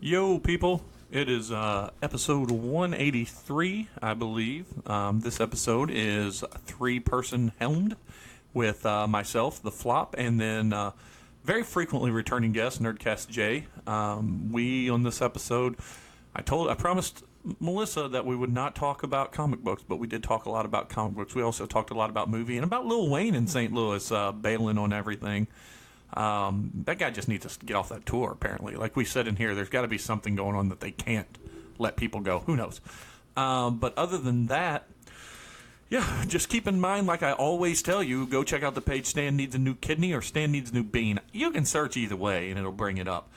Yo, people. It is episode 183, I believe. This episode is three-person helmed with myself, the Flop, and then very frequently returning guest, Nerdcast J. We, on this episode, I promised Melissa that we would not talk about comic books, but we did talk a lot about comic books. We also talked a lot about movie and about Lil Wayne in St. Louis, bailing on everything. That guy just needs to get off that tour, apparently. Like we said in here, there's got to be something going on that they can't let people go. Who knows? But other than that, yeah, just keep in mind, like I always tell you, go check out the page Stan Needs a New Kidney or Stan Needs a New Bean. You can search either way, and it'll bring it up.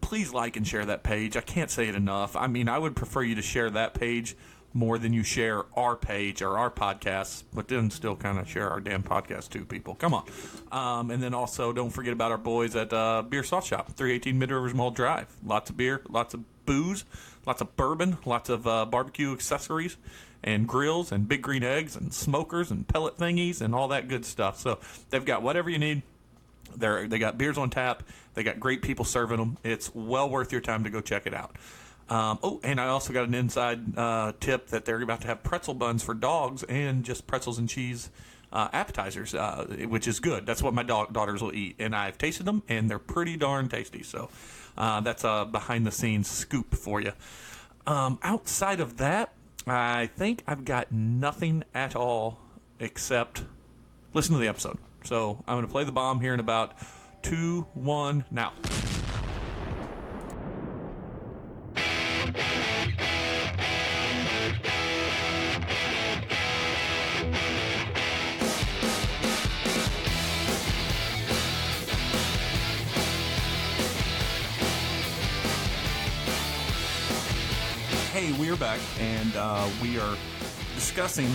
Please like and share that page. I can't say it enough. I mean, I would prefer you to share that page more than you share our page or our podcast, but then still kind of share our damn podcast too, people. Come on. And then also don't forget about our boys at Beer Sauce Shop, 318 Mid Rivers Mall Drive. Lots of beer, lots of booze, lots of bourbon, lots of barbecue accessories and grills and big green eggs and smokers and pellet thingies and all that good stuff. So they've got whatever you need. They got beers on tap. They got great people serving them. It's well worth your time to go check it out. And I also got an inside tip that they're about to have pretzel buns for dogs and just pretzels and cheese appetizers, which is good. That's what my daughters will eat. And I've tasted them, and they're pretty darn tasty. So that's a behind-the-scenes scoop for you. Outside of that, I think I've got nothing at all except listen to the episode. So I'm going to play the bomb here in about 2, 1, now. Hey, we are back, and we are discussing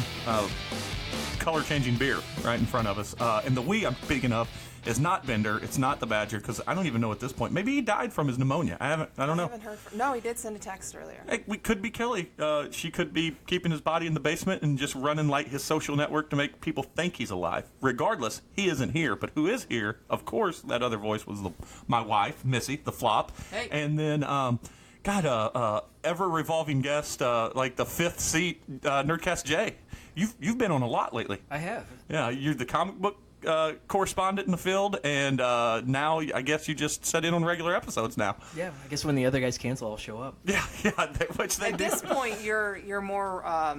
color-changing beer right in front of us. And the we I'm speaking of is not Bender. It's not the Badger, because I don't even know at this point. Maybe he died from his pneumonia. I don't know. I haven't heard no, he did send a text earlier. Hey, we could be Kelly. She could be keeping his body in the basement and just running like his social network to make people think he's alive. Regardless, he isn't here. But who is here? Of course, that other voice was my wife, Missy, the Flop. Hey. And then ever revolving guest, like the fifth seat, Nerdcast J. You've been on a lot lately. I have. Yeah, you're the comic book correspondent in the field, and now I guess you just set in on regular episodes now. Yeah, I guess when the other guys cancel, I'll show up. Yeah, which they do. At this point, you're more.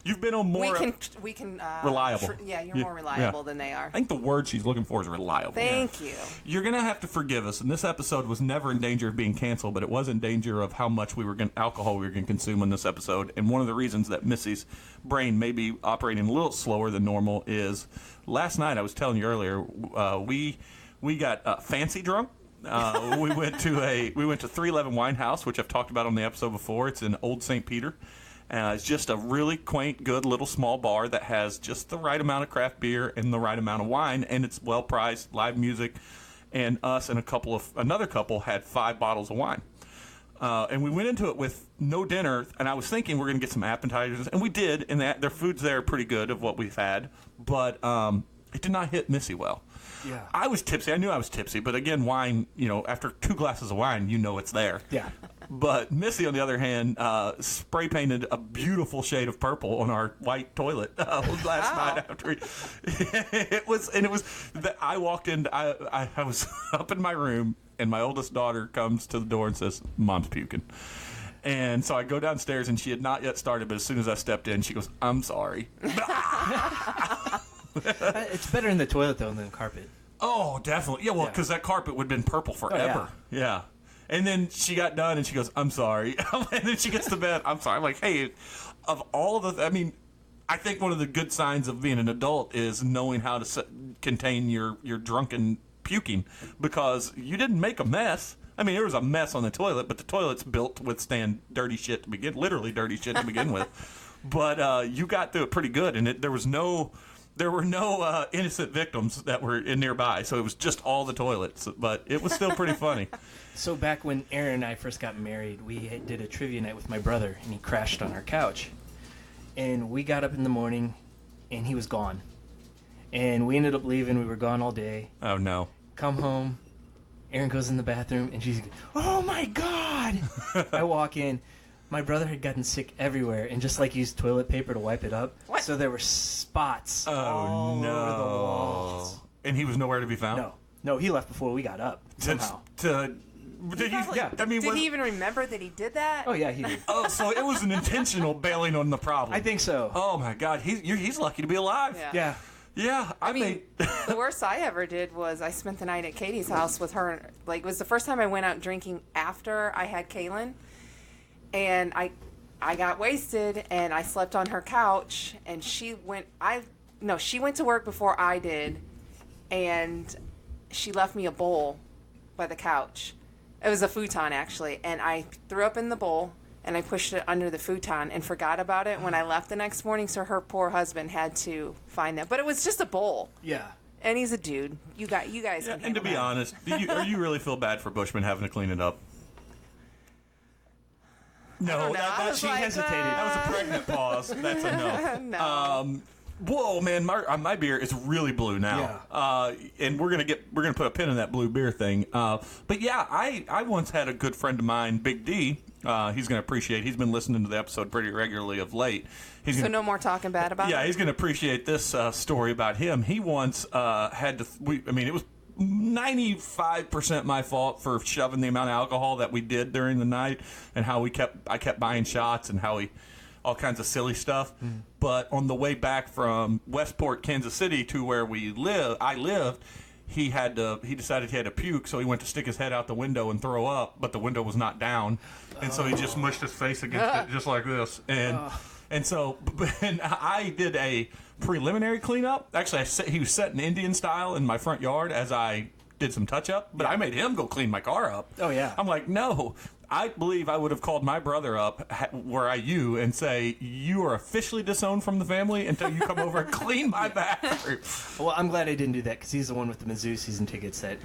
You've been on more. We can reliable. You're more reliable than they are. I think the word she's looking for is reliable. Thank you. You're gonna have to forgive us. And this episode was never in danger of being canceled, but it was in danger of how much alcohol we were going to consume in this episode. And one of the reasons that Missy's brain may be operating a little slower than normal is last night. I was telling you earlier, we got fancy drunk. We went to 311 Wine House, which I've talked about on the episode before. It's in Old St. Peter. It's just a really quaint, good little small bar that has just the right amount of craft beer and the right amount of wine, and it's well priced, live music, and us and another couple had 5 bottles of wine. And we went into it with no dinner, and I was thinking we're going to get some appetizers, and we did, and their food's there pretty good of what we've had, but it did not hit Missy well. Yeah. I was tipsy. I knew I was tipsy, but again, wine, after 2 glasses of wine, it's there. Yeah. But Missy, on the other hand, spray painted a beautiful shade of purple on our white toilet last night after I walked in, I was up in my room, and my oldest daughter comes to the door and says, "Mom's puking." And so I go downstairs, and she had not yet started, but as soon as I stepped in, she goes, "I'm sorry." It's better in the toilet, though, than the carpet. Oh, definitely. Yeah, well, because that carpet would have been purple forever. Oh, yeah. And then she got done, and she goes, "I'm sorry." And then she gets to bed. "I'm sorry." I'm like, hey, of all I think one of the good signs of being an adult is knowing how to contain your drunken puking, because you didn't make a mess. I mean, there was a mess on the toilet, but the toilet's built to withstand dirty shit to begin with. But you got through it pretty good, and there were no innocent victims that were nearby, so it was just all the toilets. But it was still pretty funny. So back when Aaron and I first got married, we did a trivia night with my brother, and he crashed on our couch. And we got up in the morning, and he was gone. And we ended up leaving. We were gone all day. Oh, no. Come home. Erin goes in the bathroom, and she's, oh my God! I walk in. My brother had gotten sick everywhere and just used toilet paper to wipe it up. What? So there were spots all over the walls. And he was nowhere to be found? No, he left before we got up somehow. Did he? Probably- Yeah. I mean, did he even remember that he did that? Oh yeah, he did. Oh, so it was an intentional bailing on the problem. I think so. Oh my God, he's lucky to be alive. Yeah. Yeah. Yeah, I mean, mean, the worst I ever did was I spent the night at Katie's house with her. It was the first time I went out drinking after I had Kaylin, and I got wasted and I slept on her couch. And she went to work before I did, and she left me a bowl by the couch. It was a futon actually, and I threw up in the bowl. And I pushed it under the futon and forgot about it when I left the next morning. So her poor husband had to find that. But it was just a bowl. Yeah. And he's a dude. You guys. yeah, Can and to handle be that. honest, do you really feel bad for Bushman having to clean it up? No, don't know. I that was she like, hesitated. that was a pregnant pause. That's a no. No. Whoa, man, my beer is really blue now. And we're gonna put a pin in that blue beer thing. But yeah, I once had a good friend of mine, Big D. He's gonna appreciate. He's been listening to the episode pretty regularly of late. He's So gonna, no more talking bad about yeah, it? he's gonna appreciate this story about him. He once had to. It was 95% my fault for shoving the amount of alcohol that we did during the night, and how I kept buying shots, and how all kinds of silly stuff. But on the way back from Westport, Kansas City to where I lived, he decided he had to puke, so he went to stick his head out the window and throw up, but the window was not down, and so he just mushed his face against it just like this, and so I did a preliminary cleanup. Actually, he was setting Indian style in my front yard as I did some touch up, but I made him go clean my car up. Oh, yeah. I'm like, no. I believe I would have called my brother up, and say, you are officially disowned from the family until you come over and clean my bathroom. Well, I'm glad I didn't do that because he's the one with the Mizzou season tickets that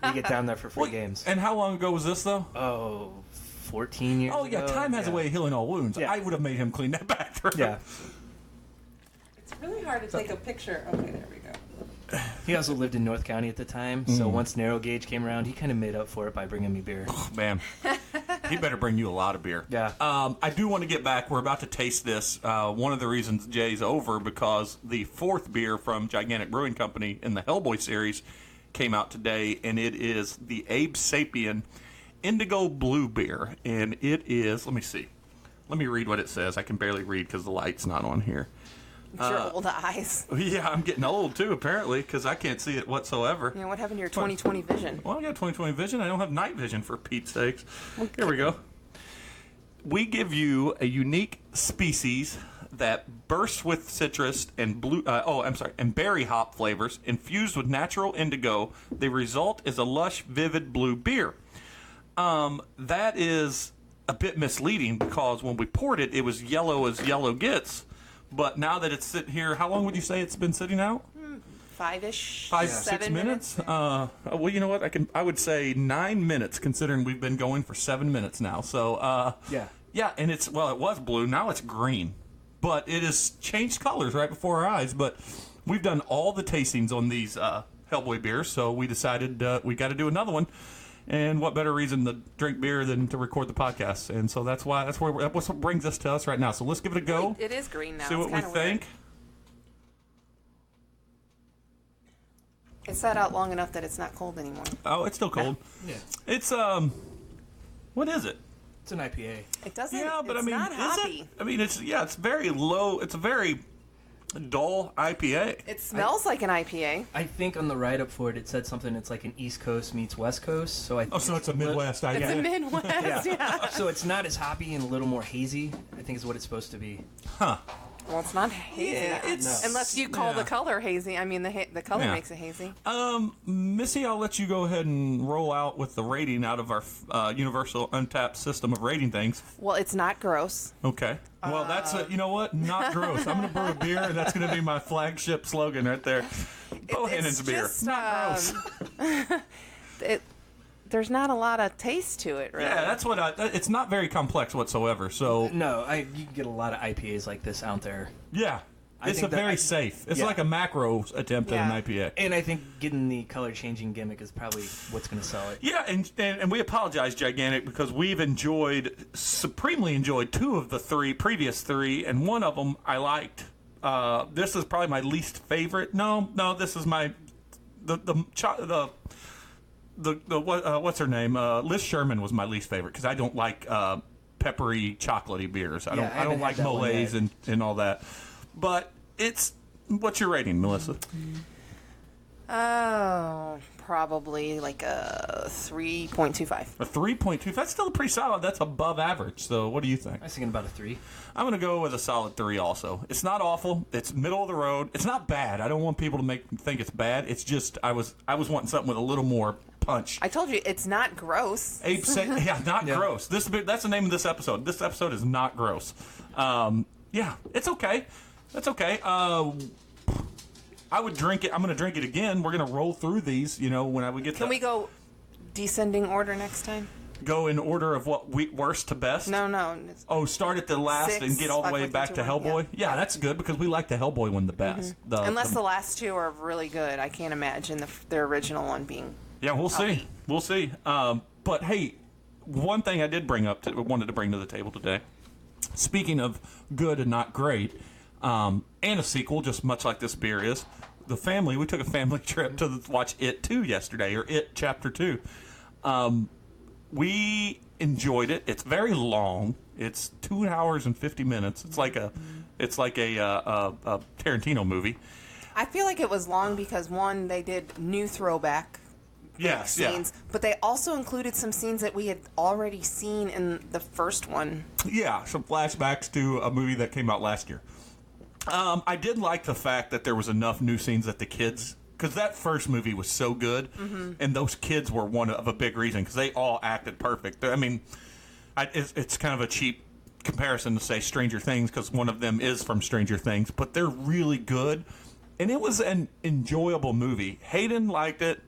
we get down there for free games. And how long ago was this, though? Oh, 14 years Oh, yeah, ago? time has a way of healing all wounds. Yeah. I would have made him clean that bathroom. Yeah. It's really hard to take a picture. Okay, there we go. He also lived in North County at the time, so once Narrow Gauge came around, he kind of made up for it by bringing me beer. Man, he better bring you a lot of beer. Yeah. I do want to get back. We're about to taste this. One of the reasons Jay's over because the fourth beer from Gigantic Brewing Company in the Hellboy series came out today, and it is the Abe Sapien Indigo Blue Beer, and it is. Let me see. Let me read what it says. I can barely read because the light's not on here. It's your old eyes. Yeah, I'm getting old too, apparently, because I can't see it whatsoever. You know, what happened to your 20/20 vision? Well, I got 20/20 vision. I don't have night vision, for Pete's sakes. Here we go. We give you a unique species that bursts with citrus and and berry hop flavors infused with natural indigo. The result is a lush, vivid blue beer. That is a bit misleading because when we poured it, it was yellow as yellow gets. But now that it's sitting here, how long would you say it's been sitting out? 5-ish, 6 minutes. Well, you know what? I would say 9 minutes, considering we've been going for 7 minutes now. So yeah, and it was blue. Now it's green, but it has changed colors right before our eyes. But we've done all the tastings on these Hellboy beers, so we decided we got to do another one. And what better reason to drink beer than to record the podcast? And so that's what brings us to us right now. So let's give it a go. It is green now. See what we think. It's sat out long enough that it's not cold anymore. Oh, it's still cold. Yeah. It's what is it? It's an IPA. It doesn't. Yeah, but it's I mean, not is hoppy. it? I mean, it's very low. It's a very dull IPA. It smells like an IPA. I think on the write-up for it, it said something. It's like an East Coast meets West Coast. So So it's a Midwest IPA. It's a Midwest. Yeah. So it's not as hoppy and a little more hazy. I think is what it's supposed to be. Huh. Well, it's not hazy. Yeah, it's- unless you call the color hazy. I mean, the color Yeah. makes it hazy. Missy, I'll let you go ahead and roll out with the rating out of our universal untapped system of rating things. Well, it's not gross. Okay. Well, that's you know what? Not gross. I'm going to brew a beer, and that's going to be my flagship slogan right there. Bohannon's beer. Just, Not gross. there's not a lot of taste to it, really. Yeah, that's what it's not very complex whatsoever. So No, you can get a lot of IPAs like this out there. yeah, It's very safe. It's like a macro attempt at an IPA. And I think getting the color changing gimmick is probably what's going to sell it. Yeah, and we apologize, Gigantic, because we've supremely enjoyed 2 of the previous 3, and one of them I liked. This is probably my least favorite. No, this is my what's her name? Liz Sherman was my least favorite because I don't like peppery, chocolatey beers. I don't like moles and all that. But what's your rating, Melissa? Oh, probably like a 3.25. A 3.2. That's still pretty solid. That's above average. So what do you think? I was thinking about a 3. I'm going to go with a solid 3 also. It's not awful. It's middle of the road. It's not bad. I don't want people to think it's bad. It's just I was wanting something with a little more punch. I told you, it's not gross. Abe said, not gross. That's the name of this episode. This episode is not gross. Yeah, it's okay. That's okay. I would drink it. I'm going to drink it again. We're going to roll through these, when we get to... Can we go descending order next time? Go in order of worst to best? No. Oh, start at the last 6, and get all the 5, way 4, 3, back 2, to 1, Hellboy? Yeah, that's good because we like the Hellboy one the best. Unless the last 2 are really good. I can't imagine the original one being... Yeah, we'll see. We'll see. But, hey, one thing I wanted to bring to the table today, speaking of good and not great, and a sequel, just much like this beer is, we took a family trip to watch It 2 yesterday, or It Chapter 2. We enjoyed it. It's very long. It's 2 hours and 50 minutes. It's like a Tarantino movie. I feel like it was long because, one, they did new throwback scenes, but they also included some scenes that we had already seen in the first one. Yeah, some flashbacks to a movie that came out last year. I did like the fact that there was enough new scenes that the kids, because that first movie was so good, and those kids were one of a big reason because they all acted perfect. I mean, it's kind of a cheap comparison to say Stranger Things because one of them is from Stranger Things, but they're really good, and it was an enjoyable movie. Hayden liked it.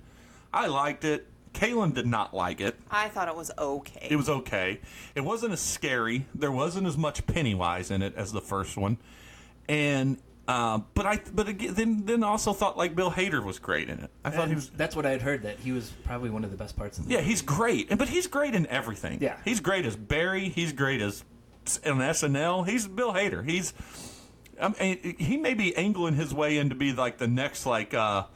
I liked it. Kaylin did not like it. I thought it was okay. It was okay. It wasn't as scary. There wasn't as much Pennywise in it as the first one. And but again, also thought like Bill Hader was great in it. I thought he was. That's what I had heard, that he was probably one of the best parts of the movie. He's great, but he's great in everything. Yeah, he's great as Barry. He's great as on SNL. He's Bill Hader. He may be angling his way in to be like the next a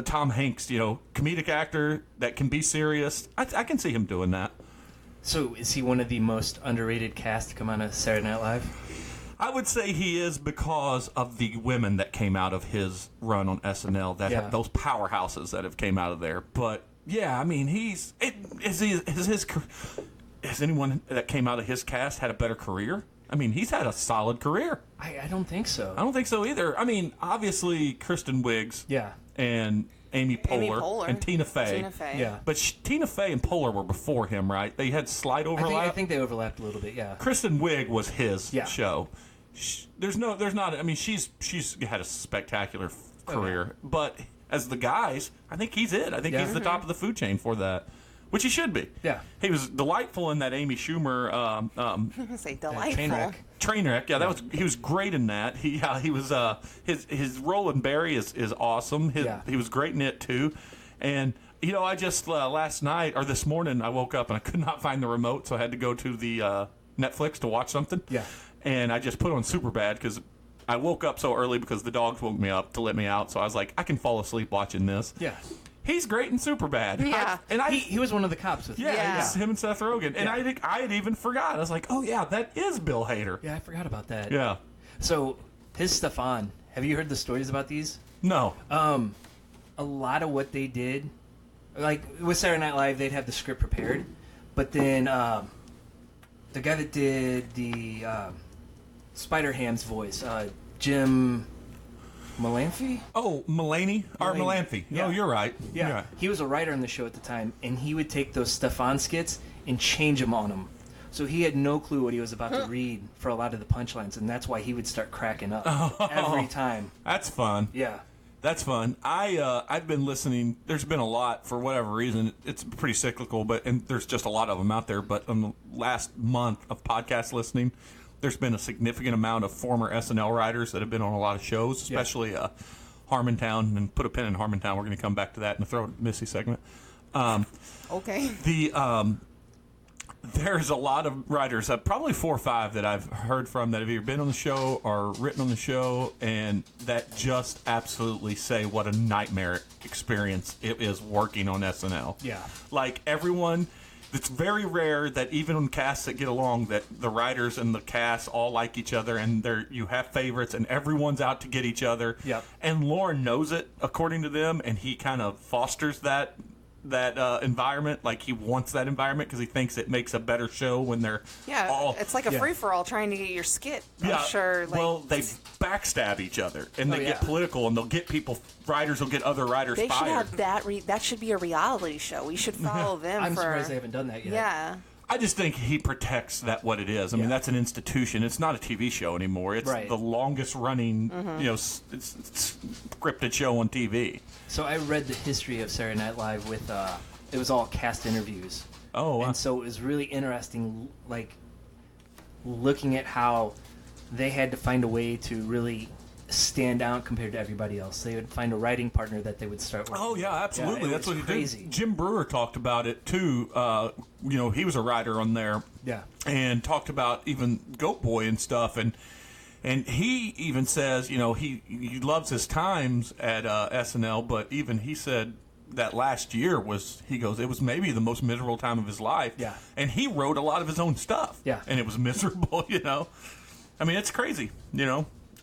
Tom Hanks, comedic actor that can be serious. I can see him doing that. So is he one of the most underrated cast to come out of Saturday Night Live? I would say he is because of the women that came out of his run on SNL, that have those powerhouses that have came out of there. But yeah, I mean, has anyone that came out of his cast had a better career? I mean, he's had a solid career. I don't think so. I don't think so either. I mean, obviously Kristen Wiig, and Amy Poehler and Tina Fey. Yeah, but Tina Fey and Poehler were before him, right? They had slight overlap. I think they overlapped a little bit. Yeah. Kristen Wiig was his show. There's not. I mean, she's had a spectacular career, but as the guys, I think he's it. I think he's the top of the food chain for that, which he should be. Yeah. He was delightful in that Amy Schumer. Say delightful. Trainwreck. Yeah, he was great in that. He was his role in Barry is awesome. He was great in it too, and. I just last night or this morning I woke up and I could not find the remote, so I had to go to the Netflix to watch something. Yeah. And I just put on Superbad because I woke up so early because the dogs woke me up to let me out. So I was like, I can fall asleep watching this. Yeah. He's great in Superbad. Yeah. He was one of the cops with him and Seth Rogen. And I had even forgot. I was like, oh yeah, that is Bill Hader. Yeah, I forgot about that. Yeah. So his Stefan, have you heard the stories about these? No. A lot of what they did, like with Saturday Night Live, they'd have the script prepared, but then the guy that did the Spider-Ham's voice, Jim Malamphy? Oh, Mulaney? Art Malamphy. Yeah. Oh, you're right. Yeah. You're right. He was a writer on the show at the time, and he would take those Stefan skits and change them on them. So he had no clue what he was about to read for a lot of the punchlines, and that's why he would start cracking up every time. That's fun. Yeah. That's fun. I've been listening. There's been a lot for whatever reason. It's pretty cyclical, and there's just a lot of them out there. But in the last month of podcast listening, there's been a significant amount of former SNL writers that have been on a lot of shows, especially Harmontown. And put a pin in Harmontown. We're going to come back to that in the Throw Missy segment. Okay. There's a lot of writers, probably 4 or 5 that I've heard from that have either been on the show or written on the show, and that just absolutely say what a nightmare experience it is working on SNL. Yeah. Like everyone, it's very rare that even on casts that get along, that the writers and the cast all like each other, and you have favorites, and everyone's out to get each other. Yep. And Lauren knows it, according to them, and he kind of fosters that environment. Like he wants that environment because he thinks it makes a better show when they're all. It's like a free-for-all trying to get your skit. I'm sure. Like, well, they backstab each other and they get yeah. political, and they'll get people. Writers will get other writers they fired. should have that. That should be a reality show. We should follow them. I'm surprised they haven't done that yet. Yeah. I just think he protects what it is. I mean, that's an institution. It's not a TV show anymore. It's Right. the longest running, it's scripted show on TV. So I read the history of Saturday Night Live with, it was all cast interviews. Oh, wow. And so it was really interesting, like, looking at how they had to find a way to really stand out compared to everybody else. They would find a writing partner that they would start with. Oh, yeah, absolutely. Yeah, That's what he crazy. did. Jim Brewer talked about it, too. He was a writer on there. Yeah. And talked about even Goat Boy and stuff. And he even says, he loves his times at SNL, but even he said that last year it was maybe the most miserable time of his life. Yeah. And he wrote a lot of his own stuff. Yeah. And it was miserable, I mean, it's crazy,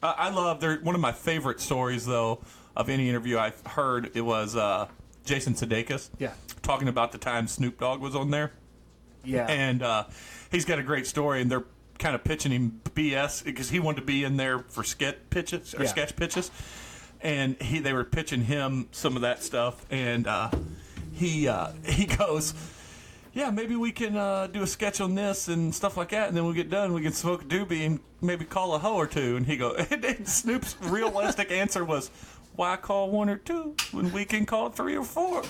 I love, one of my favorite stories, though, of any interview I've heard, it was Jason Sudeikis. Yeah. Talking about the time Snoop Dogg was on there. Yeah. And he's got a great story, and they're kind of pitching him BS because he wanted to be in there for sketch pitches. And they were pitching him some of that stuff, and he goes, yeah, maybe we can do a sketch on this and stuff like that, and then we'll get done. We can smoke a doobie and maybe call a hoe or two. And he goes, and Snoop's realistic answer was, why call 1 or 2 when we can call 3 or 4?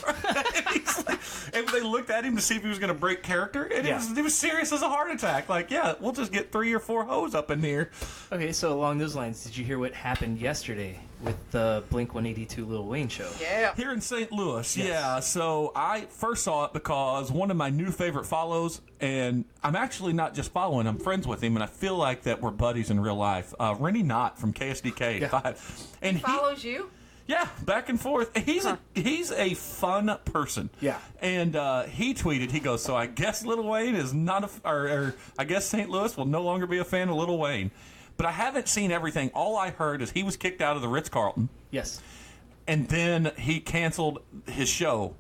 And they looked at him to see if he was going to break character, and it was serious as a heart attack. Like, yeah, we'll just get 3 or 4 hoes up in here. Okay, so along those lines, did you hear what happened yesterday with the Blink-182 Lil Wayne show? Yeah. Here in St. Louis, Yes. yeah. So I first saw it because one of my new favorite follows, and I'm actually not just following, I'm friends with him, and I feel like that we're buddies in real life. Rennie Knott from KSDK. Yeah. And Follows you? Yeah, back and forth. He's a fun person. Yeah. And he tweeted, he goes, so I guess Lil Wayne is not or I guess St. Louis will no longer be a fan of Lil Wayne. But I haven't seen everything. All I heard is he was kicked out of the Ritz-Carlton. Yes. And then he canceled his show.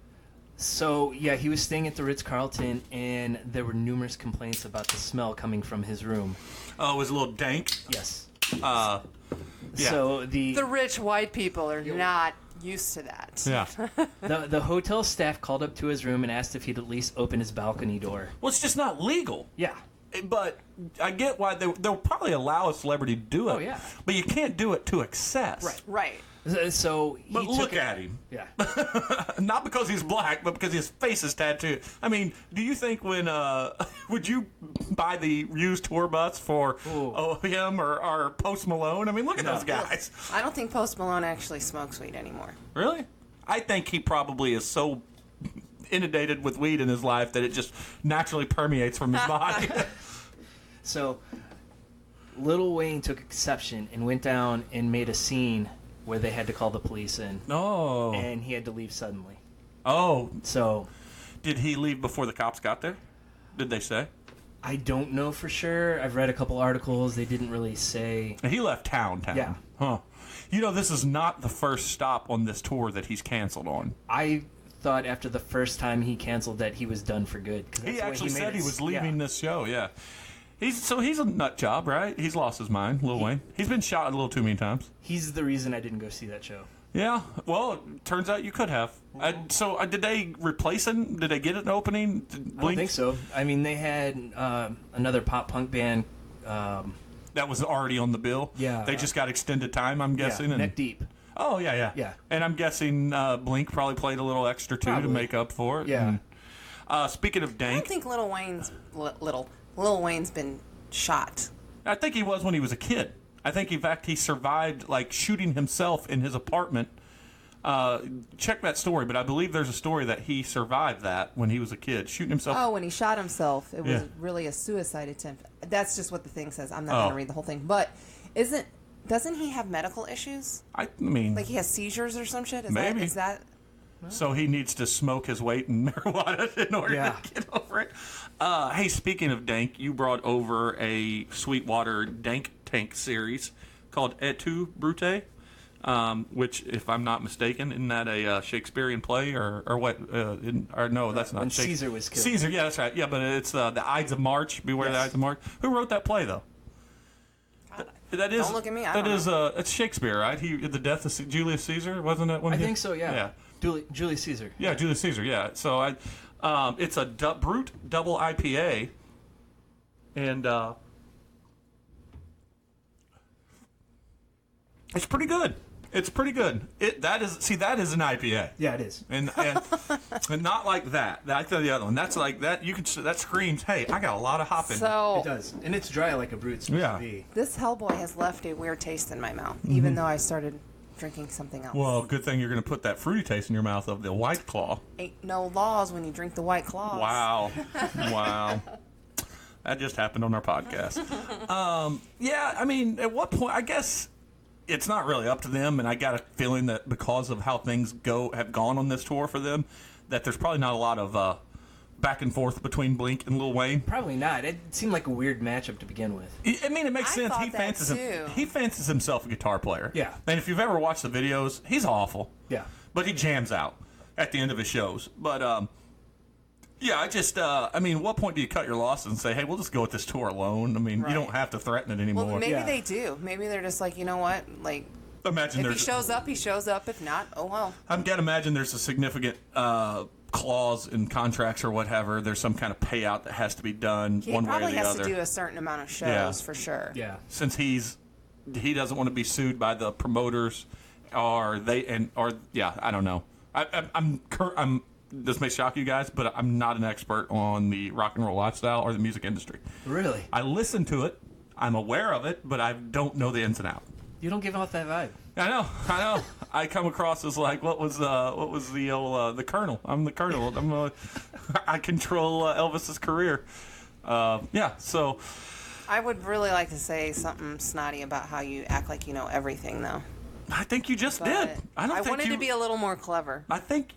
So, yeah, he was staying at the Ritz-Carlton, and there were numerous complaints about the smell coming from his room. Oh, it was a little dank. Yes. Yeah. So The rich white people are not used to that. Yeah. the hotel staff called up to his room and asked if he'd at least open his balcony door. Well, it's just not legal. Yeah. But I get why they'll probably allow a celebrity to do it. Oh, yeah. But you can't do it to excess. Right. Right. So he But took look it- at him. Yeah. Not because he's black, but because his face is tattooed. I mean, do you think when would you buy the used tour bus for him or Post Malone? I mean, look at those guys. I don't think Post Malone actually smokes weed anymore. Really? I think he probably is so inundated with weed in his life that it just naturally permeates from his body. So Lil Wayne took exception and went down and made a scene where they had to call the police in, Oh. and he had to leave suddenly. Oh. So Did he leave before the cops got there? Did they say? I don't know for sure. I've read a couple articles. They didn't really say. He left town. Yeah. Huh. This is not the first stop on this tour that he's canceled on. I thought after the first time he canceled that he was done for good. 'Cause that's He the way actually made said it he was leaving yeah. this show, yeah. He's a nut job, right? He's lost his mind, Lil Wayne. He's been shot a little too many times. He's the reason I didn't go see that show. Yeah, well, it turns out you could have. Did they replace him? Did they get an opening? Did I don't think so. I mean, they had another pop punk band. That was already on the bill? Yeah. They just got extended time, I'm guessing? Yeah, and, Neck Deep. Oh, yeah. Yeah. And I'm guessing Blink probably played a little extra, too, Probably. to make up for it. Yeah. And, speaking of I dank... don't think Lil Wayne's been shot. I think he was when he was a kid. I think, in fact, he survived, like, shooting himself in his apartment. Check that story, but I believe there's a story that he survived that when he was a kid, shooting himself. Oh, when he shot himself, it was Yeah. really a suicide attempt. That's just what the thing says. I'm not Oh. going to read the whole thing. But doesn't he have medical issues? I mean, Like he has seizures or some shit? Maybe. Is that so he needs to smoke his weight in marijuana in order Yeah. to get over it. Hey, speaking of dank, you brought over a Sweetwater Dank Tank series called Et tu, Brute? Which, if I'm not mistaken, isn't that a Shakespearean play or what? Or no, that's not. When Caesar was killed. Caesar, yeah, that's right. Yeah, but it's the Ides of March. Beware the Yes. Ides of March. Who wrote that play, though? That is. Don't look at me, I That don't is. It's Shakespeare, right? The death of Julius Caesar, wasn't it? When I he- think so. Yeah. Yeah. Julius Caesar. Yeah, Julius Caesar. Yeah. So it's a brute double IPA, and it's pretty good. It's pretty good. That is an IPA. Yeah, it is. And not like that. I tell the other one. That's like that. That screams, "Hey, I got a lot of hop in." It so? does, and it's dry like a brute's supposed Yeah. to be. This Hellboy has left a weird taste in my mouth, even though I started drinking something else. Well, good thing you're going to put that fruity taste in your mouth of the White Claw. Ain't no laws when you drink the White Claws. Wow. Wow. That just happened on our podcast. Yeah, I mean, at what point, I guess it's not really up to them, and I got a feeling that because of how things have gone on this tour for them, that there's probably not a lot of back and forth between Blink and Lil Wayne. Probably not. It seemed like a weird matchup to begin with. I mean, it makes I sense. thought that too. He fancies himself a guitar player. Yeah. And if you've ever watched the videos, he's awful. Yeah. But he jams out at the end of his shows. But yeah, I mean, what point do you cut your losses and say, hey, we'll just go with this tour alone? I mean, Right. you don't have to threaten it anymore. Well, maybe Yeah. they do. Maybe they're just like, you know what? Like, Imagine if he there's. shows up, he shows up. If not, oh well. I've got to imagine there's a significant clause in contracts or whatever. There's some kind of payout that has to be done He one way or probably the has other. to do a certain amount of shows Yeah. for sure. Yeah. Since he doesn't want to be sued by the promoters, or yeah, I don't know. I'm this may shock you guys, but I'm not an expert on the rock and roll lifestyle or the music industry. Really? I listen to it, I'm aware of it, but I don't know the ins and outs. You don't give off that vibe. I know. I come across as like what was the old the Colonel? I'm the Colonel. I control Elvis's career. Yeah, so I would really like to say something snotty about how you act like you know everything, though. I think you just But did. I don't think wanted you, to be a little more clever. I think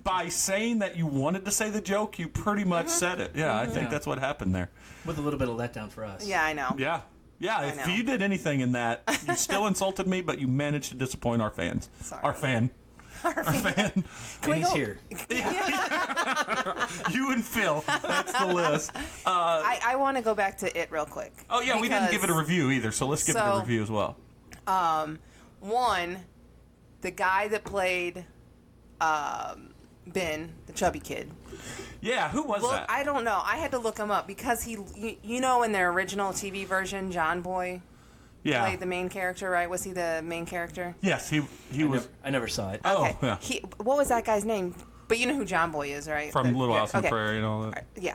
by saying that you wanted to say the joke, you pretty much said it. Yeah, I think Yeah. that's what happened there. With a little bit of letdown for us. Yeah, I know. Yeah. Yeah, if know. you did anything in that, you still insulted me, but you managed to disappoint our fans. Sorry. Our fan. Our fan. And we he's go- here. You and Phil. That's the list. I want to go back to it real quick. Oh, yeah, we didn't give it a because, review either, so let's give it a So- review as well. One, the guy that played Ben, the chubby kid. Yeah, who was Well, that? I don't know. I had to look him up because you know, in their original TV version, John Boy Yeah. played the main character, right? Was he the main character? Yes, he was. I never saw it. Oh, Okay. yeah. What was that guy's name? But you know who John Boy is, right? From Little yeah, House on the okay. Prairie and all that. Yeah.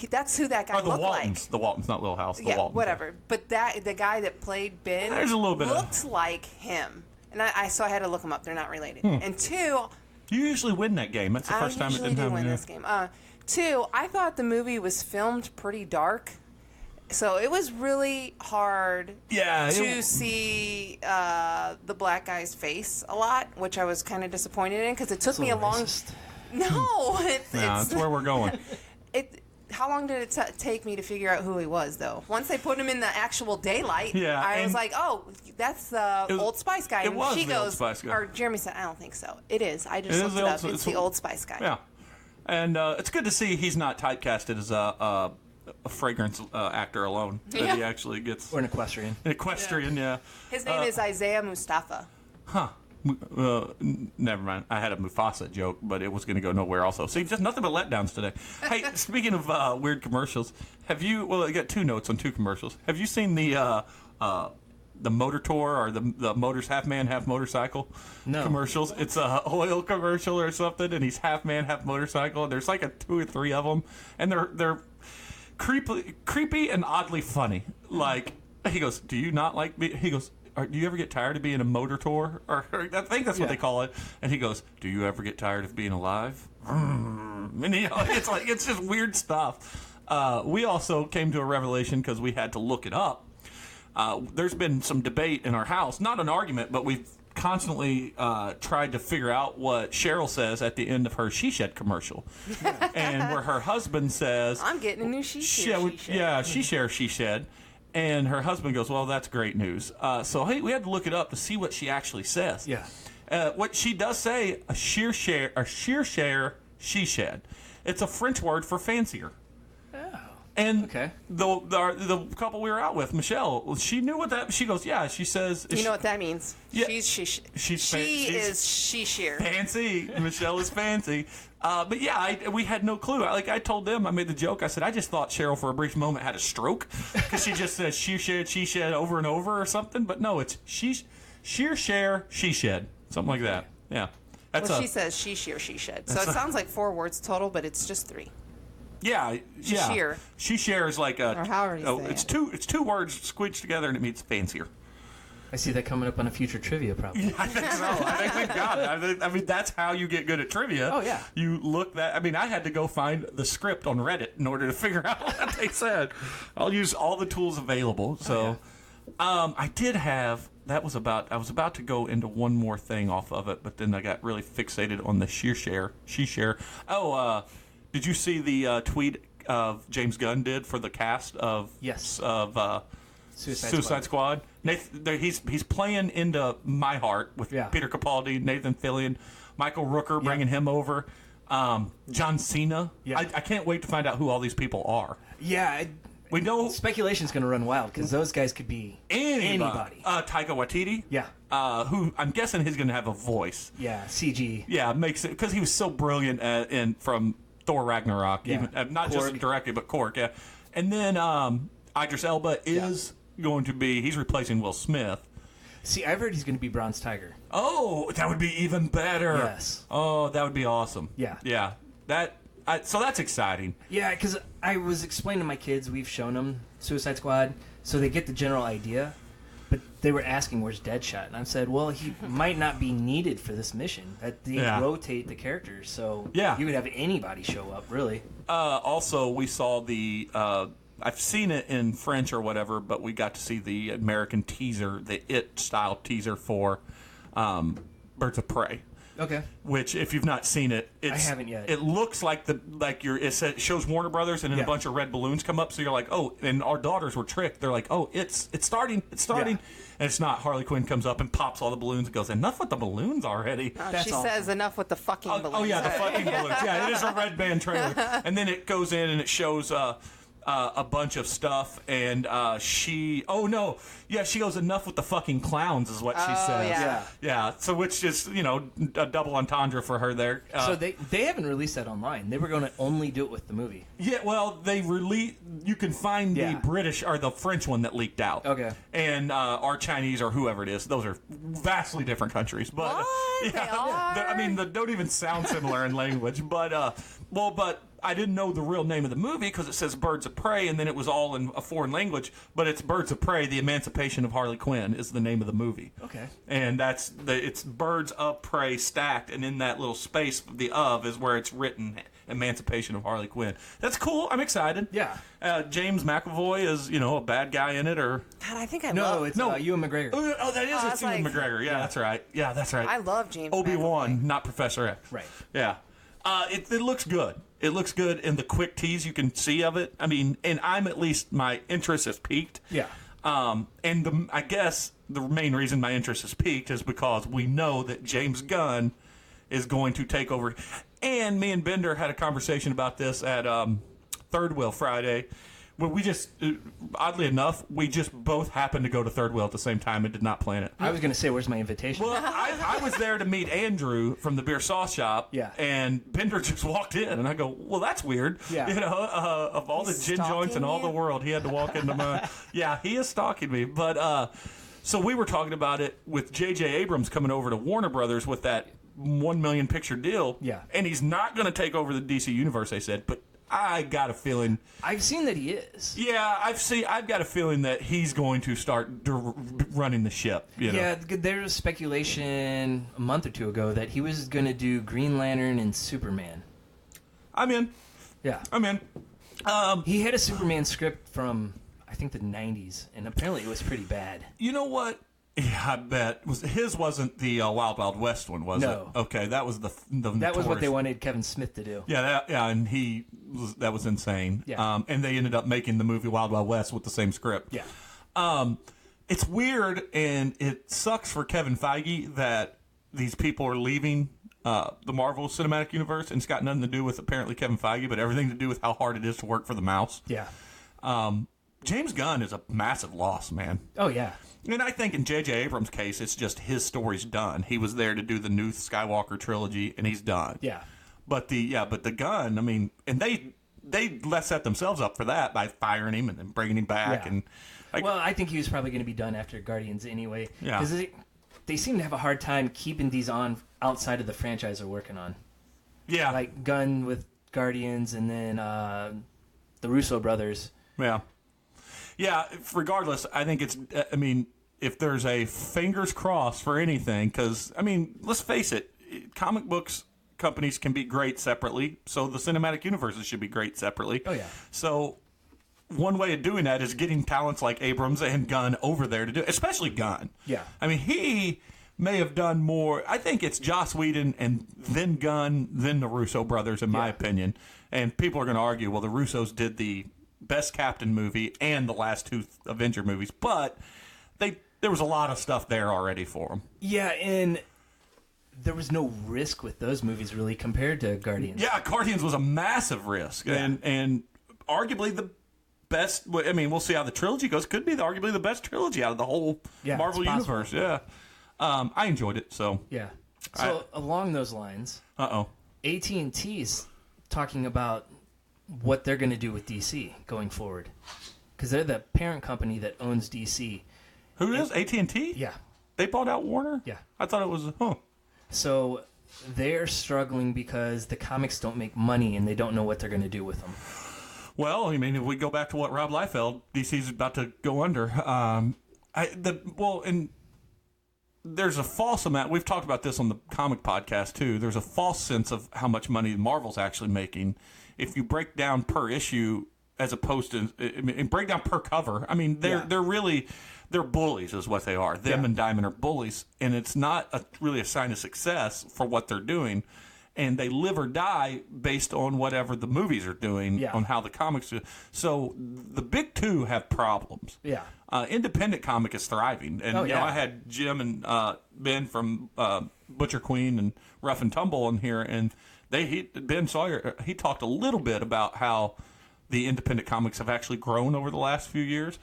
That's who that guy Oh, the looked Waltons. like. The Waltons, not Little House. The Yeah, Waltons. whatever. But the guy that played Ben There's a little bit of- looked like him. And so I had to look him up. They're not related. And two, You usually win that game. That's the I first time it usually didn't do happen. win yeah. this game. Two, I thought the movie was filmed pretty dark. So it was really hard Yeah, to see the black guy's face a lot, which I was kind of disappointed in because it took It's a me a little long. racist. No, Yeah, it's that's where we're going. How long did it take me to figure out who he was, though? Once they put him in the actual daylight, Yeah, I was and- like, "Oh, that's the It was- Old Spice guy." it And was she the Old goes, Spice guy. or Jeremy said, "I don't think so." It is. I just It is looked the it Old up. Sp- It's the Old Spice guy. Yeah, and it's good to see he's not typecasted as a fragrance actor alone. That Yeah. he actually gets Or an equestrian. an equestrian. Yeah. His name is Isaiah Mustafa. Huh. Never mind. I had a Mufasa joke, but it was going to go nowhere also. See, just nothing but letdowns today. Hey, speaking of weird commercials, well, I got two notes on two commercials. Have you seen the motor tour or the motors half man, half motorcycle No. commercials? It's a oil commercial or something, and he's half man, half motorcycle. And there's like 2 or 3 of them, and they're creepy and oddly funny. Like, he goes, "Do you not like me?" He goes, "Do you ever get tired of being a motor tour?" Or I think that's what they call it. And he goes, "Do you ever get tired of being alive?" And it's just weird stuff. We also came to a revelation because we had to look it up. There's been some debate in our house, not an argument, but we've constantly tried to figure out what Cheryl says at the end of her She Shed commercial. And where her husband says, I'm getting a new she shed. Yeah, She Shed. And her husband goes, "Well, that's great news." So hey, we had to look it up to see what she actually says. Yeah. What she does say, a sheer share, she shed. It's a French word for fancier. Oh. And Okay. the couple we were out with, Michelle, she knew what that. She goes, "Yeah." She says, You know what that means? Yeah. She's she's she sheer. fancy. Michelle is fancy. But yeah, we had no clue. I told them, I made the joke. I said, I just thought Cheryl for a brief moment had a stroke because she just says she shed over and over or something. But no, it's sheer share, she shed. Something like that. Yeah. Well, she says she shed. So it sounds like 4 words total, but it's just 3. Yeah. Sheer. She shares like a. Or however you say it's it. It's 2 words squeezed together and it means fancier. I see that coming up on a future trivia, probably. I think so. I think we've got it. I mean, that's how you get good at trivia. Oh, yeah. You look that. I mean, I had to go find the script on Reddit in order to figure out what they said. I'll use all the tools available. So, I did have. I was about to go into one more thing off of it, but then I got really fixated on the she share. Oh, did you see the tweet of James Gunn did for the cast of Suicide Squad? He's playing into my heart with Peter Capaldi, Nathan Fillion, Michael Rooker, bringing him over, John Cena. Yeah. I can't wait to find out who all these people are. Yeah. We know Speculation's going to run wild because those guys could be anybody. Taika Waititi. Yeah. Who I'm guessing he's going to have a voice. Yeah, CG. Yeah, makes it because he was so brilliant from Thor Ragnarok. Yeah. Even not Korg. just directly, but Korg. Yeah, and then Idris Elba is going to be. He's replacing Will Smith. See, I've heard he's going to be Bronze Tiger. Oh, that would be even better. Yes. Oh, that would be awesome. Yeah. Yeah. So that's exciting. Yeah, because I was explaining to my kids, we've shown them Suicide Squad, so they get the general idea. But they were asking, where's Deadshot? And I said, well, he might not be needed for this mission. That they rotate the characters, so you could have anybody show up, really. Also, we saw the... I've seen it in French or whatever, but we got to see the American teaser, the It-style teaser for Birds of Prey. Okay. Which, if you've not seen it, I haven't yet. It looks like it shows Warner Brothers, and then a bunch of red balloons come up. So you're like, oh, and our daughters were tricked. They're like, oh, it's starting, and it's not. Harley Quinn comes up and pops all the balloons and goes, enough with the balloons already. She says enough with the fucking balloons. Oh yeah, the fucking balloons. Yeah, it is a red band trailer, and then it goes in and it shows. A bunch of stuff, and she goes, enough with the fucking clowns is what she says. Yeah. So which is, a double entendre for her there. So they haven't released that online. They were going to only do it with the movie. Yeah, well, you can find the British or the French one that leaked out. Okay. And our Chinese or whoever it is, those are vastly different countries. But What? They are? they don't even sound similar in language. But I didn't know the real name of the movie because it says Birds of Prey, and then it was all in a foreign language. But it's Birds of Prey: The Emancipation of Harley Quinn is the name of the movie. Okay. And it's Birds of Prey stacked, and in that little space, the of is where it's written Emancipation of Harley Quinn. That's cool. I'm excited. Yeah. James McAvoy is a bad guy in it, or God, I think I No, love. it's Ewan McGregor. oh, that is I it's was Ewan like- McGregor. Yeah, that's right. Yeah, that's right. I love James Obi-Wan, McAvoy. not Professor X. Right. Yeah. It looks good. It looks good in the quick tease you can see of it. I mean, and my interest has peaked. Yeah. And I guess the main reason my interest has peaked is because we know that James Gunn is going to take over. And me and Bender had a conversation about this at Third Wheel Friday. Well, we just, oddly enough, we just both happened to go to Third Wheel at the same time and did not plan it. I was going to say, where's my invitation? Well, I was there to meet Andrew from the beer sauce shop. Yeah. And Bender just walked in, and I go, well, that's weird. Yeah. Of all He's the gin joints in all stalking the you? world, he had to walk into mine. Yeah, he is stalking me. But, so we were talking about it with J.J. Abrams coming over to Warner Brothers with that 1 million picture deal. Yeah. And he's not going to take over the DC universe, they said, but I got a feeling. I've seen that he is. Yeah, I've got a feeling that he's going to start running the ship. You know? Yeah, there was speculation a month or two ago that he was going to do Green Lantern and Superman. I'm in. Yeah. I'm in. He had a Superman script from, I think, the 90s, and apparently it was pretty bad. You know what? Yeah, I bet his wasn't the Wild Wild West one, was No. it? Okay, that was the That was what notorious- they wanted Kevin Smith to do. Yeah, and that was insane. Yeah. And they ended up making the movie Wild Wild West with the same script. Yeah. It's weird, and it sucks for Kevin Feige that these people are leaving the Marvel Cinematic Universe, and it's got nothing to do with apparently Kevin Feige, but everything to do with how hard it is to work for the mouse. Yeah. James Gunn is a massive loss, man. Oh, yeah. And I think in J.J. Abrams' case, it's just his story's done. He was there to do the new Skywalker trilogy, and he's done. Yeah. But the Gunn, I mean, and they set themselves up for that by firing him and then bringing him back. Yeah. And Well, I think he was probably going to be done after Guardians anyway. Yeah. Because they seem to have a hard time keeping these on outside of the franchise they're working on. yeah, Like Gunn with Guardians and then the Russo brothers. yeah. Regardless, I think it's. I mean, if there's a fingers crossed for anything, because I mean, let's face it, comic books companies can be great separately, so the cinematic universes should be great separately. Oh, yeah. So one way of doing that is getting talents like Abrams and Gunn over there to do it, especially Gunn. Yeah. I mean, he may have done more. I think it's Joss Whedon and then Gunn, then the Russo brothers, in my Yeah. opinion. And people are going to argue, well, the Russos did the best Captain movie and the last two Avenger movies, but there was a lot of stuff there already for them. Yeah, and there was no risk with those movies really compared to Guardians. Yeah, Guardians was a massive risk, and arguably the best. I mean, we'll see how the trilogy goes. Could be arguably the best trilogy out of the whole Marvel it's possible. universe. Yeah, I enjoyed it. So, Yeah. So along those lines, AT&T's talking about what they're going to do with DC going forward, because they're the parent company that owns DC. who is AT&T? Yeah. They bought out Warner. Yeah. I thought it was. So they're struggling because the comics don't make money and they don't know what they're going to do with them. Well, I mean, if we go back to what Rob Liefeld, DC's about to go under. And there's a false amount. We've talked about this on the comic podcast too. There's a false sense of how much money Marvel's actually making if you break down per issue as opposed to and break down per cover. I mean, they're bullies is what they are. Them and Diamond are bullies, and it's not really a sign of success for what they're doing. And they live or die based on whatever the movies are doing, on how the comics do. So the big two have problems. Yeah. Independent comic is thriving. And you know, I had Jim and Ben from Butcher Queen and Rough and Tumble in here, and Ben Sawyer, he talked a little bit about how the independent comics have actually grown over the last few years.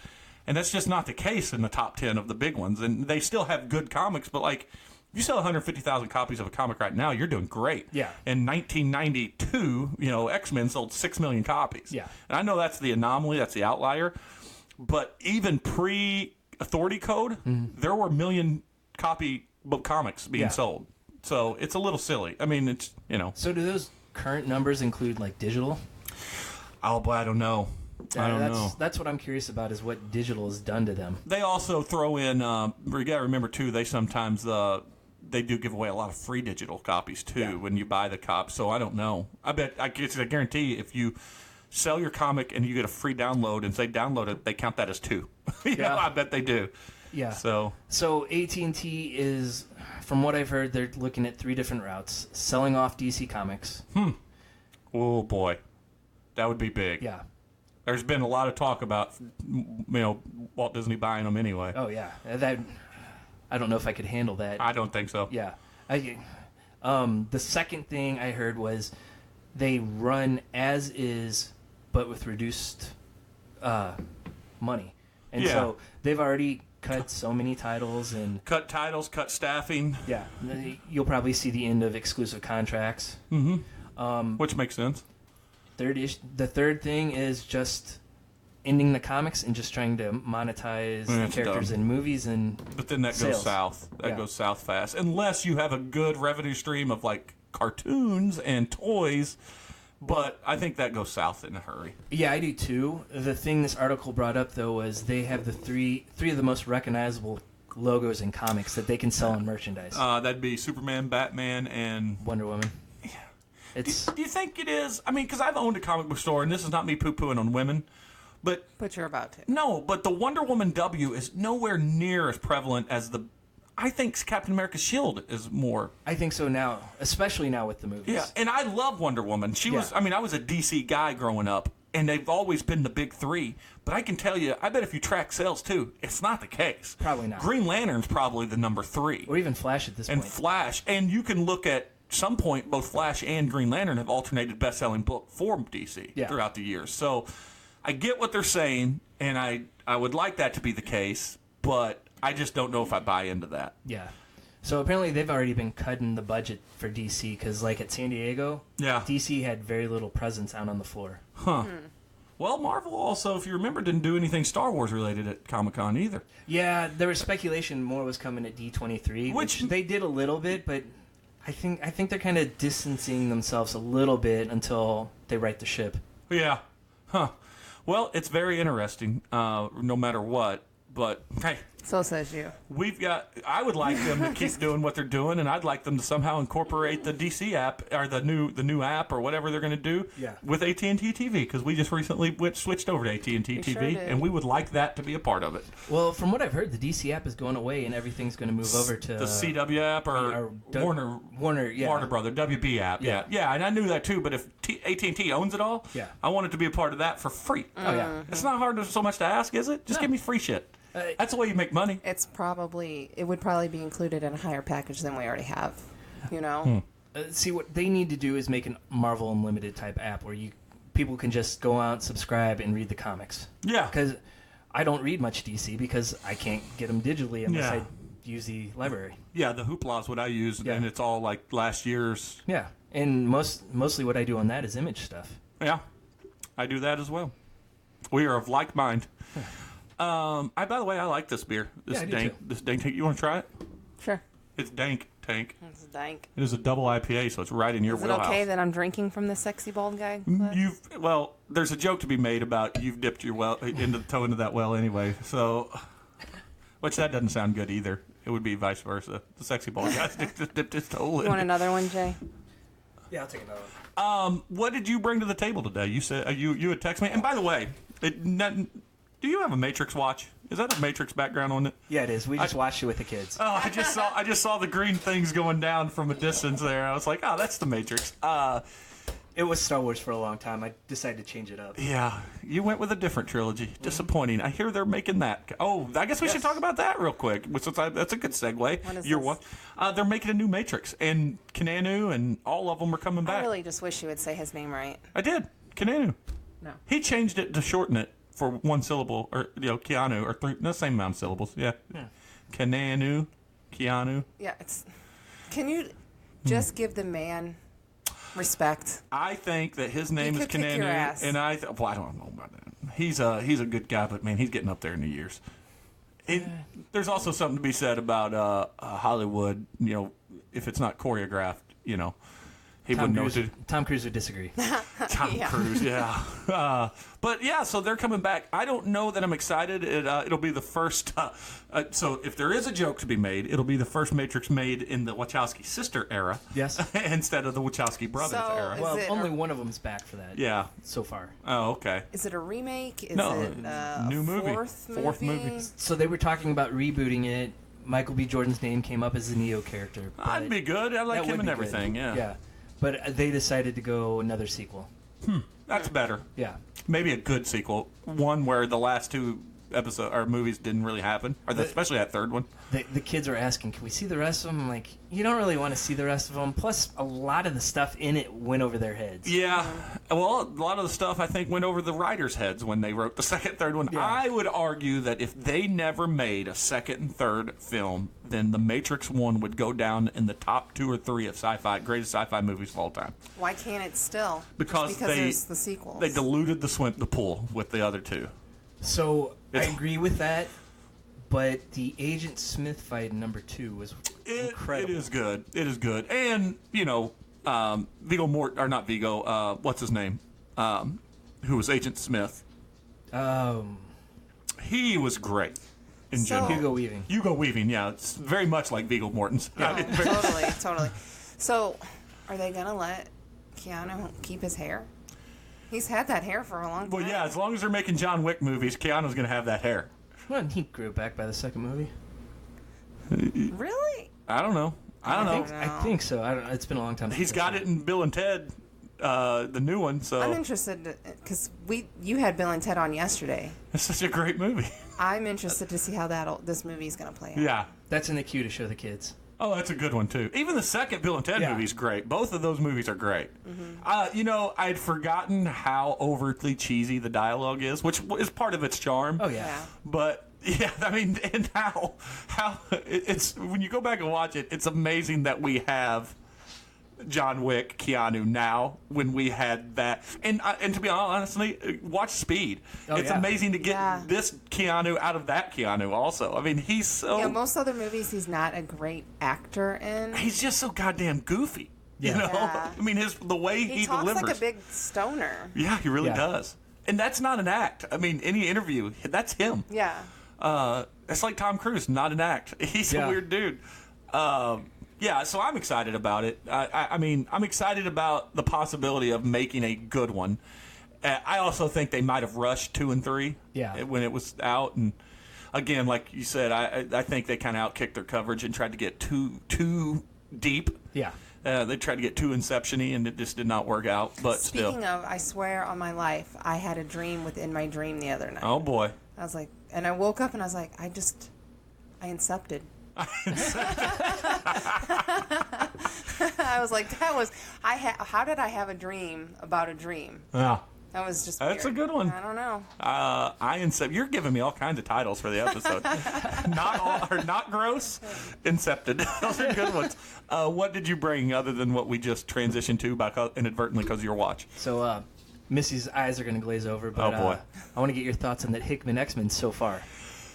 And that's just not the case in the top 10 of the big ones. And they still have good comics, but like, if you sell 150,000 copies of a comic right now, you're doing great. Yeah. In 1992, X-Men sold 6 million copies. Yeah. And I know that's the anomaly, that's the outlier, but even pre-Authority Code, there were million copy book comics being sold. So it's a little silly. I mean, it's, So do those current numbers include like digital? Oh, boy, I don't know. I don't know. That's what I'm curious about is what digital has done to them. They also throw in, you got to remember, too, they sometimes, they do give away a lot of free digital copies, too, when you buy the cop. So I don't know. I guarantee if you sell your comic and you get a free download and say download it, they count that as two. I bet they do. Yeah. So AT&T is, from what I've heard, they're looking at 3 different routes. Selling off DC Comics. Oh, boy. That would be big. Yeah. There's been a lot of talk about, Walt Disney buying them anyway. Oh, yeah. I don't know if I could handle that. I don't think so. Yeah. The second thing I heard was they run as is, but with reduced money. And so they've already cut so many titles and cut titles, cut staffing. Yeah. You'll probably see the end of exclusive contracts. Which makes sense. The third thing is just ending the comics and just trying to monetize the characters in movies and But then that sales. goes south. That Yeah. goes south fast. Unless you have a good revenue stream of like cartoons and toys. but I think that goes south in a hurry. Yeah, I do too. The thing this article brought up though was they have the three of the most recognizable logos in comics that they can sell in merchandise. That'd be Superman, Batman, and Wonder Woman. It's Do you think it is? I mean, because I've owned a comic book store, and this is not me poo-pooing on women, but But you're about to. no, but the Wonder Woman W is nowhere near as prevalent as the. I think Captain America's Shield is more. I think so now, especially now with the movies. Yeah, and I love Wonder Woman. She was. Yeah. I mean, I was a DC guy growing up, and they've always been the big three. But I can tell you, I bet if you track sales too, it's not the case. Probably not. Green Lantern's probably the number 3, Or even Flash at this and point. Flash, and you can look at. Some point, both Flash and Green Lantern have alternated best-selling book for DC Yeah. throughout the years. So I get what they're saying, and I would like that to be the case, but I just don't know if I buy into that. Yeah. So apparently they've already been cutting the budget for DC because, like at San Diego, Yeah. DC had very little presence out on the floor. Well, Marvel also, if you remember, didn't do anything Star Wars related at Comic-Con either. Yeah, there was speculation more was coming at D23, Which- which they did a little bit, but I think they're kind of distancing themselves a little bit until they right the ship. Yeah. Huh. Well, it's very interesting, no matter what. But, hey, So says you. I would like them to keep doing what they're doing, and I'd like them to somehow incorporate the DC app, or the new app, or whatever they're going to do Yeah. with AT&T TV, because we just recently switched over to AT&T TV, sure did. and we would like that to be a part of it. Well, from what I've heard, the DC app is going away and everything's going to move over to The CW app, or Warner, yeah. Warner Brother, WB app, yeah. Yeah. And I knew that too, but if AT&T owns it all, Yeah. I want it to be a part of that for free. Oh yeah. It's not hard so much to ask, is it? Just No. give me free shit. That's the way you make money. It would probably be included in a higher package than we already have. You know? See, what they need to do is make a Marvel Unlimited type app where people can just go out, subscribe, and read the comics. Yeah. Because I don't read much DC because I can't get them digitally unless Yeah. I use the library. Yeah, the Hoopla is what I use, Yeah. and it's all like last year's. Yeah, and mostly what I do on that is image stuff. Yeah, I do that as well. We are of like mind. By the way, I like this beer. This Yeah, I do dank. too. This dank tank. You want to try it? Sure. It's dank tank. It's dank. It is a double IPA, so it's right in your Is it wheelhouse. okay that I'm drinking from the sexy bald guy? There's a joke to be made about you've dipped your well into the toe into that well anyway. So, which that doesn't sound good either. It would be vice versa. The sexy bald guy just dipped his toe in. You want another one, Jay? Yeah, I'll take another one. What did you bring to the table today? You said you had texted me. And by the way, do you have a Matrix watch? Is that a Matrix background on it? Yeah, it is. We just watched it with the kids. Oh, I just saw the green things going down from a distance there. I was like, oh, that's the Matrix. It was Star Wars for a long time. I decided to change it up. Yeah, you went with a different trilogy. Disappointing. I hear they're making that. Oh, I guess we should talk about that real quick. That's a good segue. What is Your this? one. They're making a new Matrix, and Keanu and all of them are coming I back. really just wish you would say his name right. I did. Keanu. No. He changed it to shorten it for one syllable, or Keanu, or three, the same amount of syllables. Yeah. Keanu. Yeah, Can you just give the man respect? I think that his name is could kick your Keanu, ass. and I don't know about that. He's a good guy, but man, he's getting up there in the years. There's also something to be said about Hollywood. If it's not choreographed, he wouldn't know what to do. Tom Cruise would disagree. Tom Cruise, yeah. But yeah, so they're coming back. I don't know that I'm excited. It'll be the first. So if there is a joke to be made, it'll be the first Matrix made in the Wachowski sister era. Yes. Instead of the Wachowski brothers So, era. is Well, it only one of them's back for that. Yeah. So far. Oh, okay. Is it a remake? Is No, it a new movie. Fourth movie. So they were talking about rebooting it. Michael B. Jordan's name came up as the Neo character. I'd but be good. I like that him would and be everything. good. Yeah. Yeah. But they decided to go another sequel. That's better. Yeah. Maybe a good sequel. One where the last two episodes or movies didn't really happen, especially that third one. The kids are asking, can we see the rest of them? I'm like, you don't really want to see the rest of them. Plus, a lot of the stuff in it went over their heads. Yeah. Well, a lot of the stuff I think went over the writers' heads when they wrote the second, third one. Yeah. I would argue that if they never made a second and third film, then The Matrix 1 would go down in the top 2 or 3 of greatest sci-fi movies of all time. Why can't it still? Because there's the sequels. They diluted the pool with the other two. So, I It's- agree with that. But the Agent Smith fight in number 2 was incredible. It is good. It is good. And, Viggo Mort or not Viggo? What's his name? Who was Agent Smith? He was great in So- general. Hugo Weaving. Hugo Weaving, yeah, it's very much like Viggo Mortensen. Oh, totally. So, are they gonna let Keanu keep his hair? He's had that hair for a long time. Well, yeah, as long as they're making John Wick movies, Keanu's going to have that hair. Well, he grew back by the second movie. Really? I don't know. I think so. I don't. It's been a long time. He's got it in Bill and Ted, the new one. So I'm interested because you had Bill and Ted on yesterday. it's such a great movie. I'm interested to see how this movie is gonna play out. Yeah. That's in the queue to show the kids. Oh, that's a good one too. Even the second Bill and Ted Yeah. movie's great. Both of those movies are great. I'd forgotten how overtly cheesy the dialogue is, which is part of its charm. Oh yeah. Yeah. But yeah, I mean, and how it's when you go back and watch it, it's amazing that we have John Wick, Keanu now when we had that. And to be honest, honestly, watch Speed. It's yeah. amazing to get Yeah. this Keanu out of that Keanu. Also, I mean, he's so Yeah, most other movies he's not a great actor in. he's just so goddamn goofy. You Yeah. know, Yeah. I mean, the way He he talks delivers. like a big stoner. Yeah, he really Yeah. does. And that's not an act. I mean, any interview, that's him. Yeah. It's like Tom Cruise, not an act. He's a Yeah. weird dude. Yeah, so I'm excited about it. I mean, I'm excited about the possibility of making a good one. I also think they might have rushed 2 and 3 Yeah. when it was out. And again, like you said, I think they kind of outkicked their coverage and tried to get too deep. Yeah. They tried to get too Inception-y, and it just did not work out. But Speaking still. of, I swear on my life, I had a dream within my dream the other night. Oh, boy. I was like, and I woke up and I was like, I incepted. I was like, how did I have a dream about a dream? Yeah. That was just That's weird. a good one. I don't know. You're giving me all kinds of titles for the episode. Not gross. Incepted. Those are good ones. What did you bring other than what we just transitioned to inadvertently because of your watch? So Missy's eyes are going to glaze over. But, Oh, boy. I want to get your thoughts on that Hickman X-Men so far.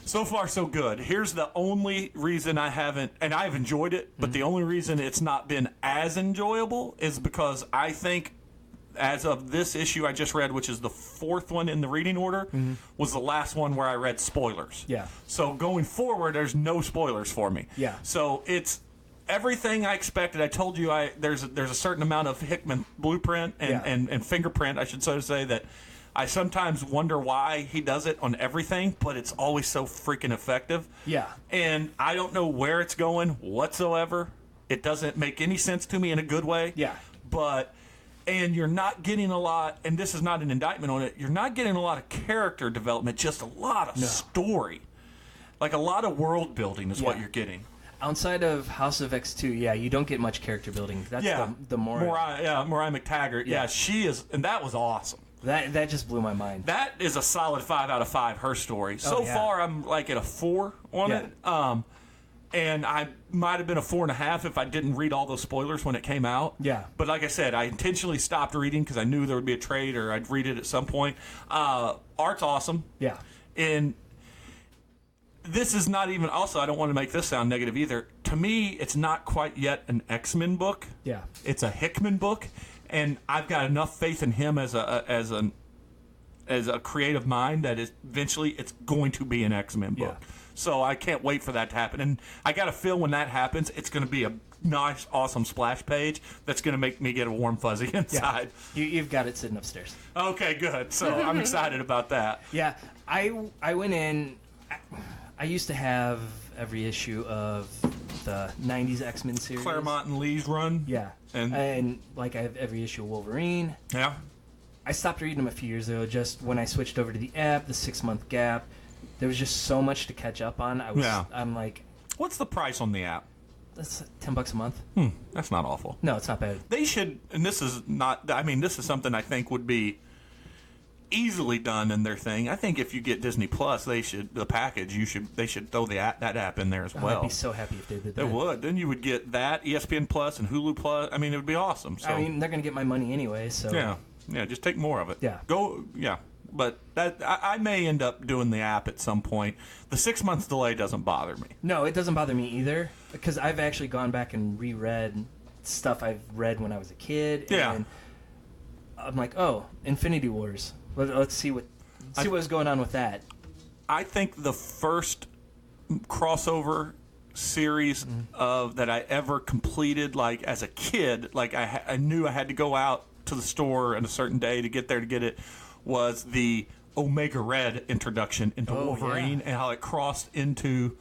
So far, so good. Here's the only reason I haven't, and I've enjoyed it, but the only reason it's not been as enjoyable is because I think, as of this issue I just read, which is the 4th one in the reading order, was the last one where I read spoilers. Yeah. So going forward, there's no spoilers for me. Yeah. So it's everything I expected. I told you there's a certain amount of Hickman blueprint and fingerprint, I should so to say, that I sometimes wonder why he does it on everything, but it's always so freaking effective. Yeah. And I don't know where it's going whatsoever. It doesn't make any sense to me in a good way. Yeah. And you're not getting a lot, and this is not an indictment on it, you're not getting a lot of character development, just a lot of story. Like a lot of world building is what Yeah. you're getting. Outside of House of X2, yeah, you don't get much character building. That's the more... Mariah McTaggart. Yeah, Yeah. she is, and that was awesome. That just blew my mind. That is a solid 5 out of 5, her story. So yeah. far, I'm like at a 4 on Yeah. it. And I might have been a 4.5 if I didn't read all those spoilers when it came out. Yeah. But like I said, I intentionally stopped reading because I knew there would be a trade or I'd read it at some point. Art's awesome. Yeah. And this is not even, also, I don't want to make this sound negative either. To me, it's not quite yet an X-Men book. Yeah. It's a Hickman book. And I've got enough faith in him as a creative mind that eventually it's going to be an X-Men book. Yeah. So I can't wait for that to happen. And I got to feel when that happens, it's going to be a nice, awesome splash page that's going to make me get a warm fuzzy inside. You've got it sitting upstairs. Okay, good. So I'm excited about that. Yeah, I went in. I used to have every issue of the '90s X-Men series. Claremont and Lee's run. Yeah, And like I have every issue of Wolverine. yeah. I stopped reading them a few years ago. Just when I switched over to the app, the 6-month gap, there was just so much to catch up on. I'm like, What's the price on the app? that's $10 a month. That's not awful. No, it's not bad. They should, and this is not, I mean, this is something I think would be easily done in their thing. I think if you get Disney Plus, they should throw that app in there as I'd well. be so happy if they did that. They would. Then you would get that, ESPN Plus and Hulu Plus. I mean, it would be awesome. So I mean, they're gonna get my money anyway. So yeah, just take more of it. Yeah. But that I may end up doing the app at some point. The 6 months delay doesn't bother me. No, it doesn't bother me either because I've actually gone back and reread stuff I've read when I was a kid. Yeah. And I'm like, oh, Infinity Wars. Let's see what's going on with that. I think the first crossover series of that I ever completed, like as a kid, like I knew I had to go out to the store on a certain day to get there to get it, was the Omega Red introduction into Wolverine and how it crossed into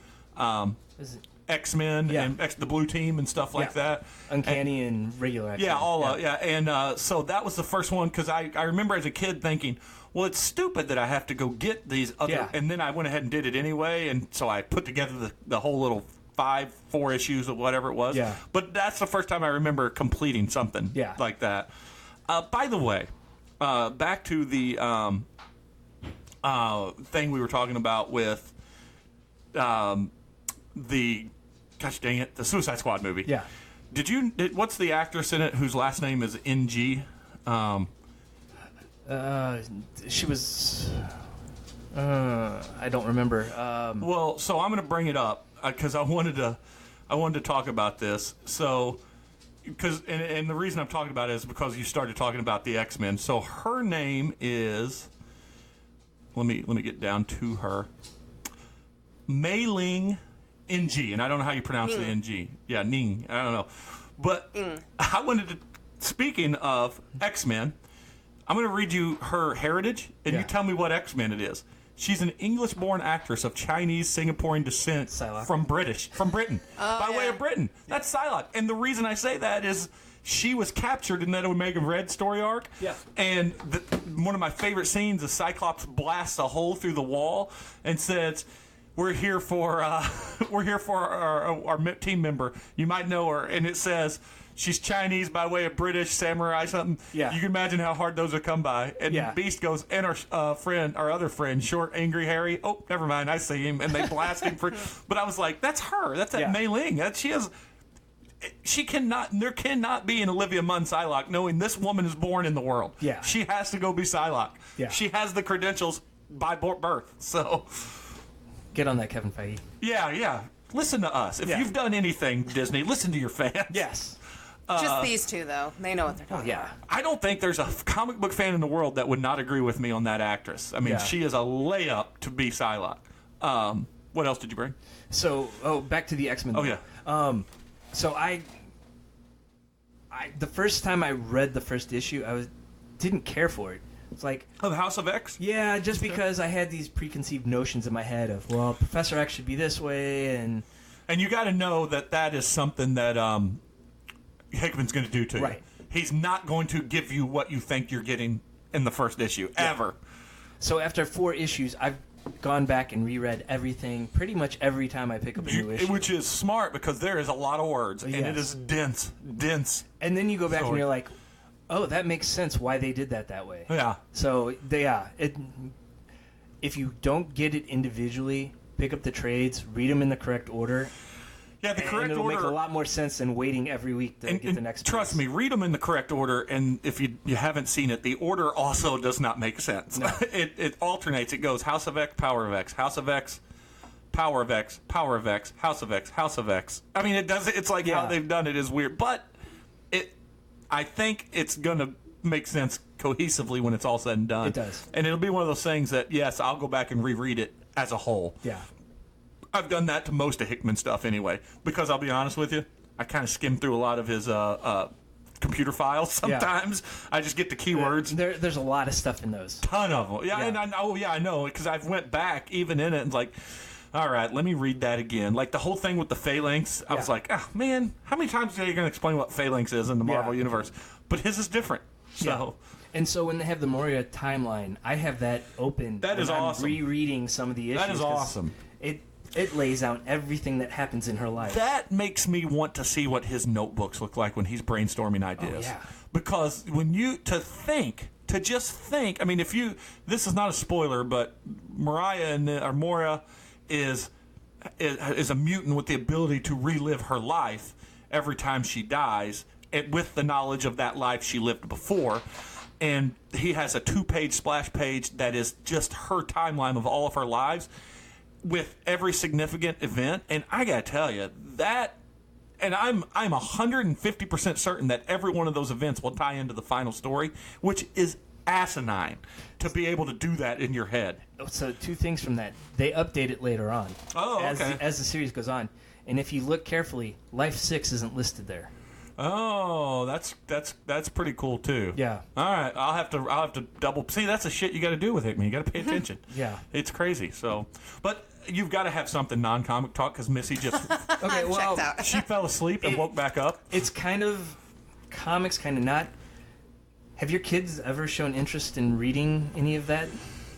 X-Men and the Blue Team and stuff like that. Uncanny and regular X-Men. And so that was the first one, because I remember as a kid thinking, well, it's stupid that I have to go get these other, and then I went ahead and did it anyway, and so I put together the whole little 4 issues of whatever it was. Yeah. But that's the first time I remember completing something like that. By the way, back to the thing we were talking about with the, gosh dang it, the Suicide Squad movie. Yeah. What's the actress in it whose last name is NG? She was. I don't remember. Well, so I'm going to bring it up because I wanted to talk about this. So, and the reason I'm talking about it is because you started talking about the X-Men. So her name is. Let me get down to her. Mei Ling NG, and I don't know how you pronounce the NG. Yeah, Ning. I don't know, but I wanted to. Speaking of X-Men, I'm going to read you her heritage, and you tell me what X-Men it is. She's an English-born actress of Chinese Singaporean descent from Britain, by way of Britain. That's Psylocke. And the reason I say that is she was captured in that Omega Red story arc. Yeah. And one of my favorite scenes is Cyclops blasts a hole through the wall and says, "We're here for our team member. You might know her." And it says, she's Chinese by way of British, samurai, something. Yeah. You can imagine how hard those would come by. And Beast goes, and our other friend, short, angry Harry. Oh, never mind. I see him. And they blast him for. But I was like, that's her. That's that Mei Ling. There cannot be an Olivia Munn Psylocke knowing this woman is born in the world. Yeah. She has to go be Psylocke. Yeah. She has the credentials by birth. So. Get on that, Kevin Feige. Yeah. Listen to us. If you've done anything, Disney, listen to your fans. Yes. Just these two, though. They know what they're talking about. I don't think there's a comic book fan in the world that would not agree with me on that actress. I mean, she is a layup to be Psylocke. What else did you bring? So, back to the X-Men. Oh, yeah. So I the first time I read the first issue, didn't care for it. It's like Of House of X? Yeah, just because I had these preconceived notions in my head of, well, Professor X should be this way, and you got to know that is something that Hickman's going to do to you. Right. He's not going to give you what you think you're getting in the first issue, ever. So after 4 issues, I've gone back and reread everything pretty much every time I pick up a new issue. Which is smart because there is a lot of words, and it is dense. And then you go back and you're like, oh, that makes sense why they did that way. Yeah. So, if you don't get it individually, pick up the trades, read them in the correct order. Yeah, the correct and it'll order make a lot more sense than waiting every week to get the next Trust me, read them in the correct order, and if you haven't seen it, the order also does not make sense. No. It alternates. It goes House of X, Power of X, House of X, Power of X, Power of X, House of X, House of X. I mean, it does. It's like how they've done it is weird, but I think it's going to make sense cohesively when it's all said and done. It does. And it'll be one of those things that, yes, I'll go back and reread it as a whole. Yeah. I've done that to most of Hickman stuff anyway, because I'll be honest with you, I kind of skim through a lot of his computer files sometimes. Yeah. I just get the keywords. There's a lot of stuff in those. Ton of them. Yeah, and I know, because I've went back even in it and like, all right, let me read that again. Like the whole thing with the phalanx, I was like, oh man, how many times are you going to explain what phalanx is in the Marvel universe? But his is different. So. And so when they have the Moria timeline, I have that open. That is awesome. I'm rereading some of the issues. That is awesome. It lays out everything that happens in her life. That makes me want to see what his notebooks look like when he's brainstorming ideas. Oh, yeah. Because when to just think, I mean, this is not a spoiler, but Moria is a mutant with the ability to relive her life every time she dies, and with the knowledge of that life she lived before. And he has a 2-page splash page that is just her timeline of all of her lives with every significant event. And I gotta tell you, that And I'm 150% certain that every one of those events will tie into the final story, which is asinine to be able to do that in your head. So 2 things from that. They update it later on. Oh, okay. As the series goes on. And if you look carefully, Life 6 isn't listed there. Oh, that's pretty cool too. Yeah. All right, I'll have to double. See, that's the shit you got to do with it, man. You got to pay attention. Yeah. It's crazy. So, but you've got to have something non-comic talk because Missy just Okay, well, Checked out. she fell asleep and woke back up. it's kind of comics, kind of not. Have your kids ever shown interest in reading any of that?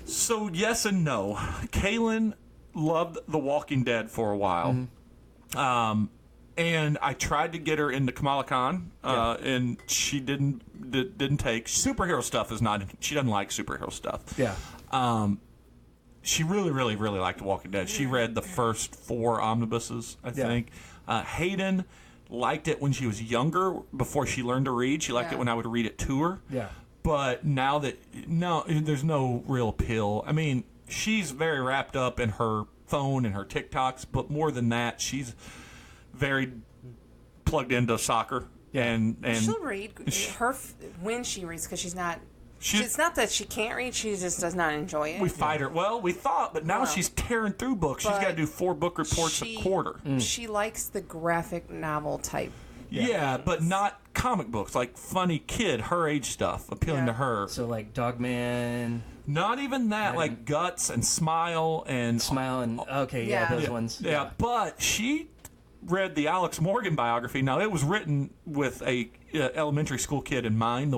So yes and no. Kaylin loved The Walking Dead for a while. And I tried to get her into Kamala Khan, and she didn't take. Superhero stuff is not. She doesn't like superhero stuff. Yeah. She really, really, really liked The Walking Dead. She read the first 4 omnibuses, I think. Hayden liked it when she was younger, before she learned to read. She liked it when I would read it to her. Yeah. But now that there's no real appeal. I mean, she's very wrapped up in her phone and her TikToks, but more than that, she's very plugged into soccer. And She'll read when she reads because she's not. It's not that she can't read; she just does not enjoy it. we fight her. Well, we thought, but now she's tearing through books. She's got to do 4 book reports a quarter. She likes the graphic novel type. Yeah, but not comic books, like funny kid, her age stuff, appealing to her. So like Dogman, Not even that, like Guts and Smile and Smile, and those ones. Yeah, but she read the Alex Morgan biography. Now it was written with a elementary school kid in mind,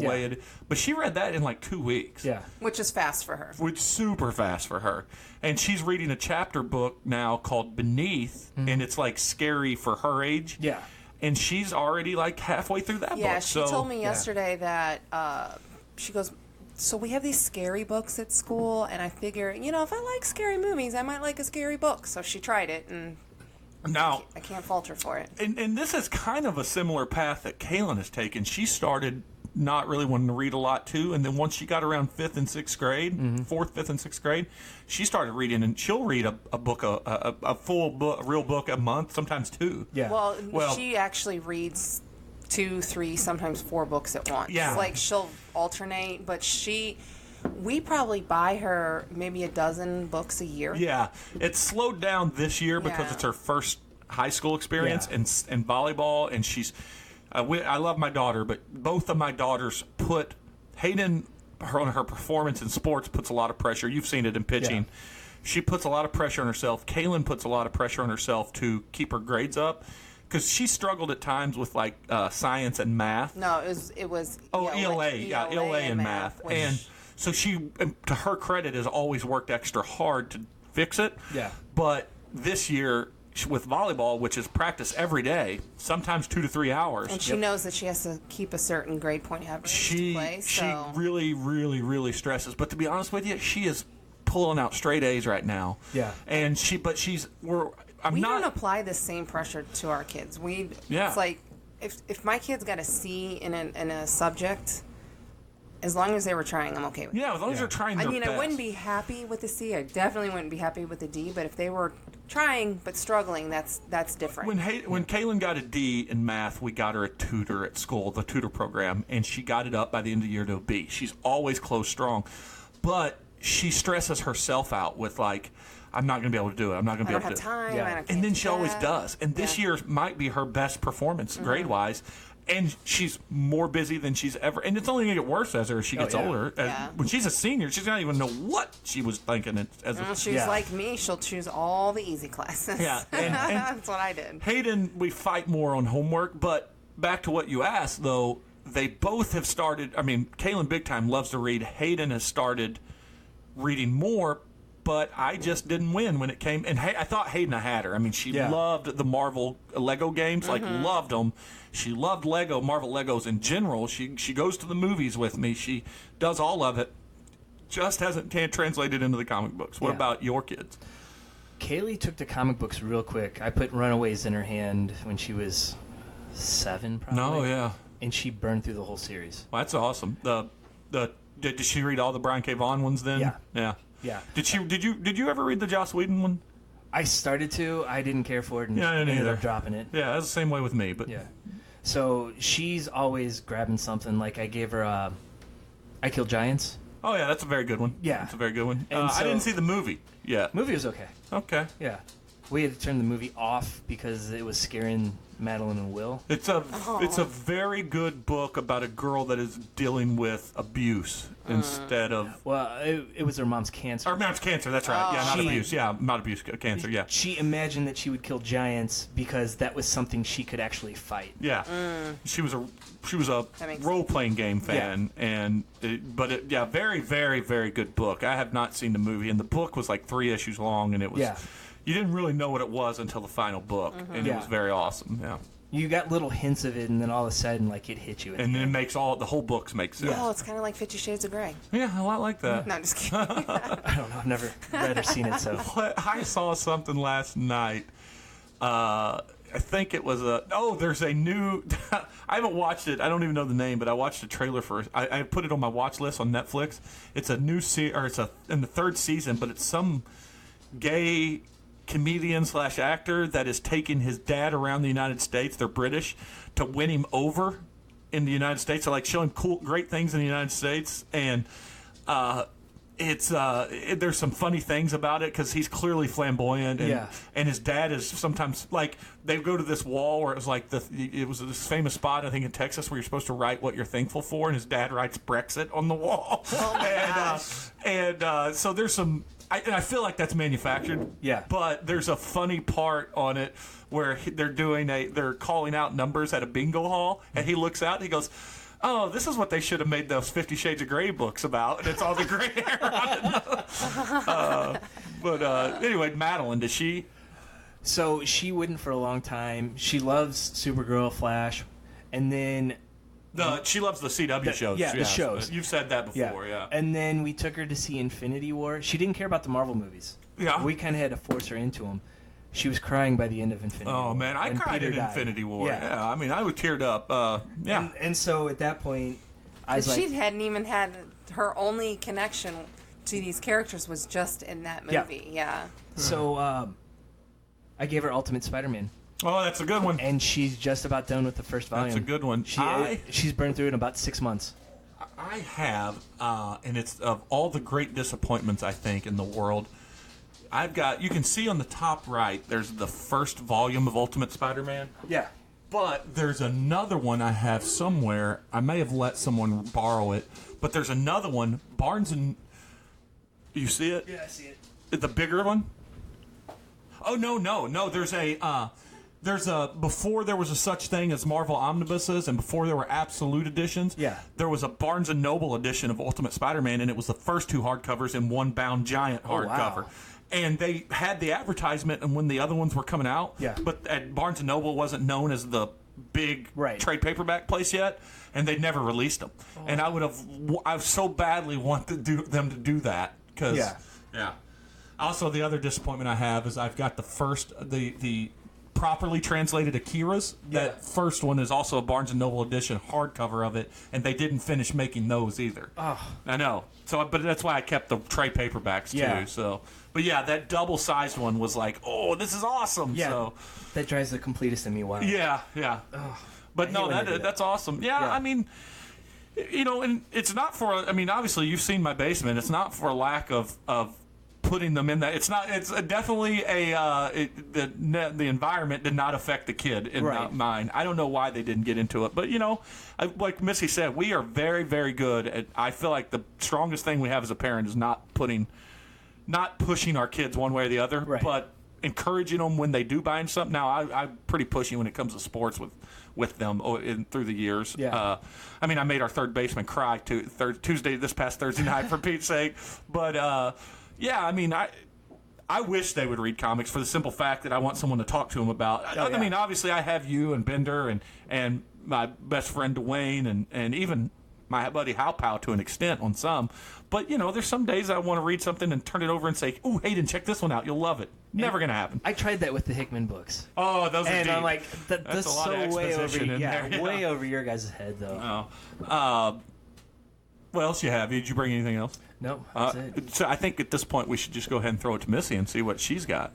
but she read that in like 2 weeks. Yeah. Which is fast for her. Which is super fast for her. And she's reading a chapter book now called Beneath, and it's like scary for her age. Yeah. And she's already like halfway through that book. Yeah, she told me yesterday that she goes, so we have these scary books at school, and I figure, if I like scary movies, I might like a scary book. So she tried it, and now I can't fault her for it. And this is kind of a similar path that Kaylin has taken. She started not really wanting to read a lot too, and then once she got around 5th and 6th grade, 4th, 5th, and 6th grade, she started reading, and she'll read a book, a full book, a real book a month, sometimes 2. Yeah. Well, she actually reads 2, 3, sometimes 4 books at once. Yeah. Like she'll alternate, but we probably buy her maybe a dozen books a year. Yeah, it's slowed down this year because it's her first high school experience and volleyball, and she's. I love my daughter, but both of my daughters put Hayden on her performance in sports puts a lot of pressure. You've seen it in pitching. Yeah. She puts a lot of pressure on herself. Kaylin puts a lot of pressure on herself to keep her grades up because she struggled at times with like science and math. No, it was ELA and math. And so she, to her credit, has always worked extra hard to fix it. Yeah. But this year, with volleyball, which is practice every day, sometimes 2 to 3 hours. And she knows that she has to keep a certain grade point average to play. So. She really, really, really stresses. But to be honest with you, she is pulling out straight A's right now. Yeah. And we don't apply the same pressure to our kids. It's like if my kids got a C in a subject, as long as they were trying, I'm okay with it. Yeah, as long as they're trying their best. I wouldn't be happy with the C. I definitely wouldn't be happy with the D. But if they were trying but struggling, that's different. When Kaylin got a D in math, we got her a tutor at school, the tutor program, and she got it up by the end of the year to a B. She's always close strong, but she stresses herself out with like, I'm not going to be able to do it. I'm not going to be able to do it. I don't have time. Yeah. And then she always does. And this year might be her best performance grade-wise. And she's more busy than she's ever. And it's only going to get worse as she gets older. When she's a senior, she's not even know what she was thinking. She's like me. She'll choose all the easy classes. Yeah. And that's what I did. Hayden, we fight more on homework. But back to what you asked, though, they both have started. I mean, Kaylin big time loves to read. Hayden has started reading more. But I just didn't win when it came. And I thought Hayden had her. I mean, she loved the Marvel Lego games, loved them. She loved Marvel Legos in general. She goes to the movies with me. She does all of it. Just can't translate it into the comic books. What about your kids? Kaylee took to comic books real quick. I put Runaways in her hand when she was 7, probably. No, yeah. And she burned through the whole series. Well, that's awesome. Did she read all the Brian K. Vaughan ones then? Yeah. Yeah. Yeah. Did you ever read the Joss Whedon one? I started to. I didn't care for it, and Yeah, I didn't ended either. up dropping it. Yeah, that's the same way with me. But Yeah. So she's always grabbing something. Like I gave her I Kill Giants. oh yeah, that's a very good one. Yeah. That's a very good one. And I so- didn't see the movie yet. Movie was okay. Okay. Yeah. We had to turn the movie off because it was scaring Madeline and Will. It's a very good book about a girl that is dealing with abuse instead of Well, it was her mom's cancer. or mom's cancer. That's right. Yeah, not She- abuse. Yeah, not abuse. Cancer. Yeah. She imagined that she would kill giants because that was something she could actually fight. Yeah. She was a That makes role playing game fan, and yeah, very very very good book. I have not seen the movie, and the book was like 3 issues long, and it was Yeah. you didn't really know what it was until the final book, and it Yeah. was very awesome. Yeah. You got little hints of it, and then all of a sudden, like, it hit you. And then it makes the whole books make sense. Oh, it's kind of like 50 Shades of Grey. Yeah, a lot like that. No, I'm just kidding. I don't know. I've never read or seen it, so. I saw something last night. I think it was there's a new. I haven't watched it. I don't even know the name, but I watched a trailer for it. I put it on my watch list on Netflix. It's a new in the 3rd season, but it's some gay comedian / actor that is taking his dad around the United States. They're British to win him over in the United States. So like showing great things in the United States, and there's some funny things about it because he's clearly flamboyant, and, Yeah. and his dad is sometimes like they go to this wall where it was like it was this famous spot I think in Texas where you're supposed to write what you're thankful for, and his dad writes Brexit on the wall. Oh my gosh. So there's some. I feel like that's manufactured. Yeah. But there's a funny part on it where they're calling out numbers at a bingo hall, and he looks out and he goes, "Oh, this is what they should have made those 50 Shades of Grey books about," and it's all the gray hair on it. But anyway, Madeline, does she? So she wouldn't for a long time. She loves Supergirl, Flash, and then She loves the CW shows. yeah, the shows. You've said that before, yeah. And then we took her to see Infinity War. She didn't care about the Marvel movies. Yeah. We kind of had to force her into them. She was crying by the end of Infinity War. Oh man, I when cried Peter in died. Infinity War. Yeah. Yeah, I mean, I was teared up. Yeah. And so at that point, I was She like, hadn't even had her only connection to these characters was just in that Yeah. movie. Yeah. so I gave her Ultimate Spider-Man, Oh, that's a good one. and she's just about done with the first volume. That's a good one. She's burned through it in about 6 months. I have, and it's of all the great disappointments I think in the world. I've got. You can see on the top right. There's the first volume of Ultimate Spider-Man. Yeah. But there's another one I have somewhere. I may have let someone borrow it. But there's another one. Barnes and. You see it? Yeah, I see it. The bigger one? Oh no! There's a before there was a such thing as Marvel omnibuses, and before there were absolute editions. Yeah. There was a Barnes and Noble edition of Ultimate Spider-Man, and it was the first 2 hardcovers in one bound giant hardcover. wow. And they had the advertisement, and when the other ones were coming out. Yeah. But at Barnes and Noble wasn't known as the big Right. trade paperback place yet, and they'd never released them. And I so badly want them to do that because Yeah. Also, the other disappointment I have is I've got the properly translated Akira's. That first one is also a Barnes and Noble edition hardcover of it, and they didn't finish making those either. Oh. I know. So, but that's why I kept the trade paperbacks too. Yeah. So, but yeah, that double-sized one was like, oh, this is awesome. Yeah. So, That drives the completist in me wild. yeah. But I no, hate when they do that. that's awesome. Yeah, Yeah. I mean, and it's not for. I mean, obviously, you've seen my basement. It's not for lack of putting them in that. It's not. It's definitely the environment did not affect the kid in Right. mine. I don't know why they didn't get into it, but like Missy said, we are very, very good at. I feel like the strongest thing we have as a parent is not pushing our kids one way or the other, Right. but encouraging them when they do buy something. Now, I'm pretty pushy when it comes to sports with them through the years. Yeah. I mean, I made our third baseman cry Tuesday, this past Thursday night, for Pete's sake. But yeah, I mean, I wish they would read comics for the simple fact that I want someone to talk to them about. Oh, yeah. I mean, obviously, I have you and Bender and my best friend Dwayne and even my buddy Howpow to an extent on some. But, there's some days I want to read something and turn it over and say, "Ooh, Hayden, check this one out. You'll love it." Never going to happen. I tried that with the Hickman books. Oh, those are And deep. I'm like, That's that's a lot so of way over, exposition in there, way over your guys' head, though. Oh. What else you have? Did you bring anything else? No, that's it. So I think at this point we should just go ahead and throw it to Missy and see what she's got.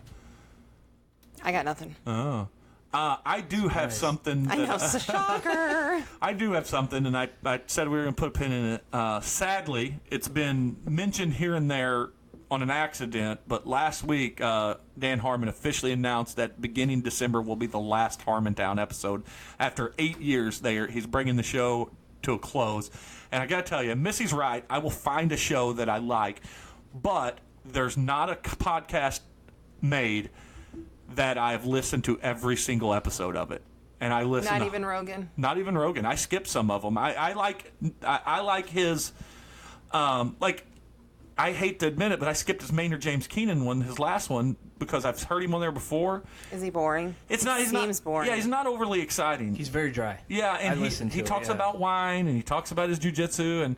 I got nothing. Oh. I do have something. I know, shocker. I do have something, and I said we were going to put a pin in it. Sadly, it's been mentioned here and there on an accident, but last week, Dan Harmon officially announced that beginning December will be the last Harmontown episode. After 8 years, he's bringing the show to a close. And I got to tell you, Missy's right. I will find a show that I like, but there's not a podcast made that I've listened to every single episode of it, and I listen. Not even Rogan. Not even Rogan. I skipped some of them. I like his, like. I hate to admit it, but I skipped his Maynard James Keenan one, his last one, because I've heard him on there before. Is he boring? It's not. He's Seems not, boring. Yeah, he's not overly exciting. He's very dry. Yeah, and he talks about wine, and he talks about his jiu-jitsu, and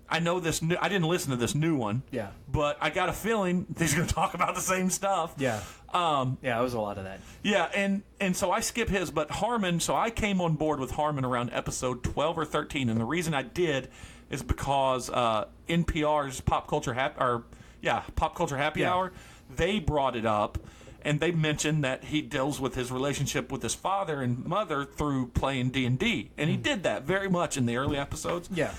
I know this. I didn't listen to this new one. Yeah. But I got a feeling he's going to talk about the same stuff. Yeah. Yeah, it was a lot of that. Yeah, and so I skip his, but Harmon. So I came on board with Harmon around episode 12 or 13, and the reason I did is because NPR's Pop Culture Happy Hour, they brought it up, and they mentioned that he deals with his relationship with his father and mother through playing D&D, and he did that very much in the early episodes. Yeah.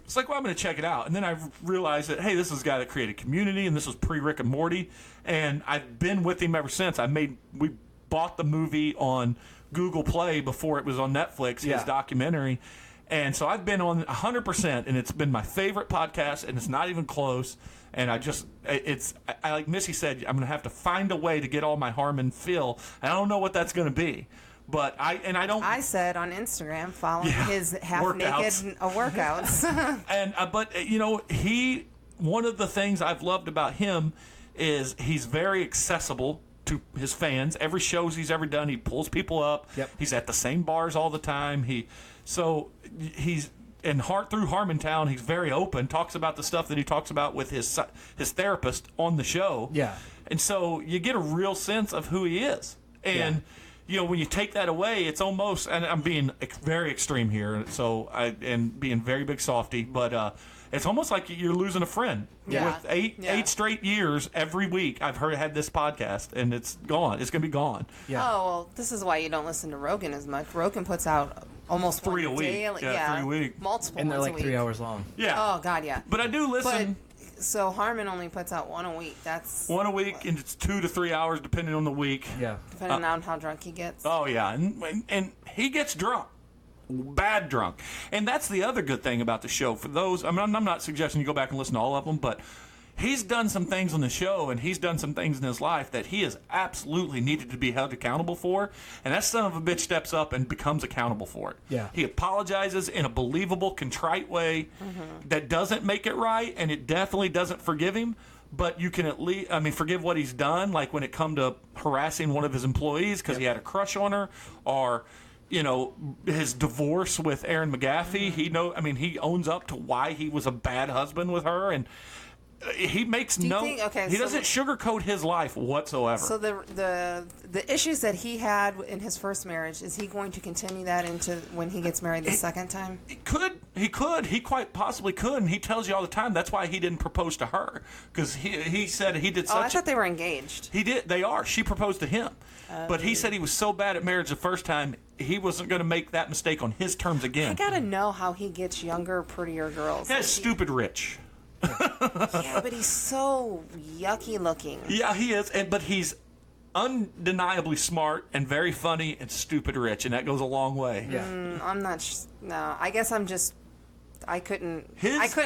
It's like, well, I'm going to check it out. And then I realized that, hey, this is a guy that created Community, and this was pre-Rick and Morty, and I've been with him ever since. We bought the movie on Google Play before it was on Netflix, his documentary. And so I've been on 100%, and it's been my favorite podcast, and it's not even close. And I like Missy said, I'm going to have to find a way to get all my Harmon fill. I don't know what that's going to be. But I said on Instagram, following his half-naked workouts. And but one of the things I've loved about him is he's very accessible to his fans. Every shows he's ever done, he pulls people up. Yep. He's at the same bars all the time. Through Harmontown, he's very open. Talks about the stuff that he talks about with his therapist on the show. Yeah. And so you get a real sense of who he is. And when you take that away, it's almost, and I'm being very extreme here, and being very big softy, but it's almost like you're losing a friend. Yeah. With eight straight years, every week, I've had this podcast, and it's gone. It's going to be gone. Yeah. Oh, well, this is why you don't listen to Rogan as much. Rogan puts out almost 3 a one week. daily. Yeah, 3 a week. Multiple And they're ones like a week. 3 hours long. Yeah. Oh, God, yeah. But I do listen. So Harmon only puts out one a week. That's One a week, and it's 2 to 3 hours, depending on the week. Yeah. depending on how drunk he gets. Oh, yeah. And he gets drunk. Bad drunk. And that's the other good thing about the show. For those, I'm not suggesting you go back and listen to all of them, but he's done some things on the show, and he's done some things in his life that he has absolutely needed to be held accountable for. And that son of a bitch steps up and becomes accountable for it. Yeah. He apologizes in a believable, contrite way that doesn't make it right, and it definitely doesn't forgive him. But you can at least, forgive what he's done, like when it come to harassing one of his employees because he had a crush on her, or his divorce with Erin McGaffey. He owns up to why he was a bad husband with her, and he makes he doesn't sugarcoat his life whatsoever. So the issues that he had in his first marriage, is he going to continue that into when he gets married the second time? He quite possibly could, and he tells you all the time that's why he didn't propose to her, because he said he did such. Oh, I thought they were engaged. He did. They are. She proposed to him, but he said he was so bad at marriage the first time he wasn't going to make that mistake on his terms again. I gotta know how he gets younger, prettier girls. He's stupid rich. Yeah, but he's so yucky looking. Yeah, he is, but he's undeniably smart and very funny and stupid rich, and that goes a long way. Yeah. I'm not. No, I guess I'm just. I couldn't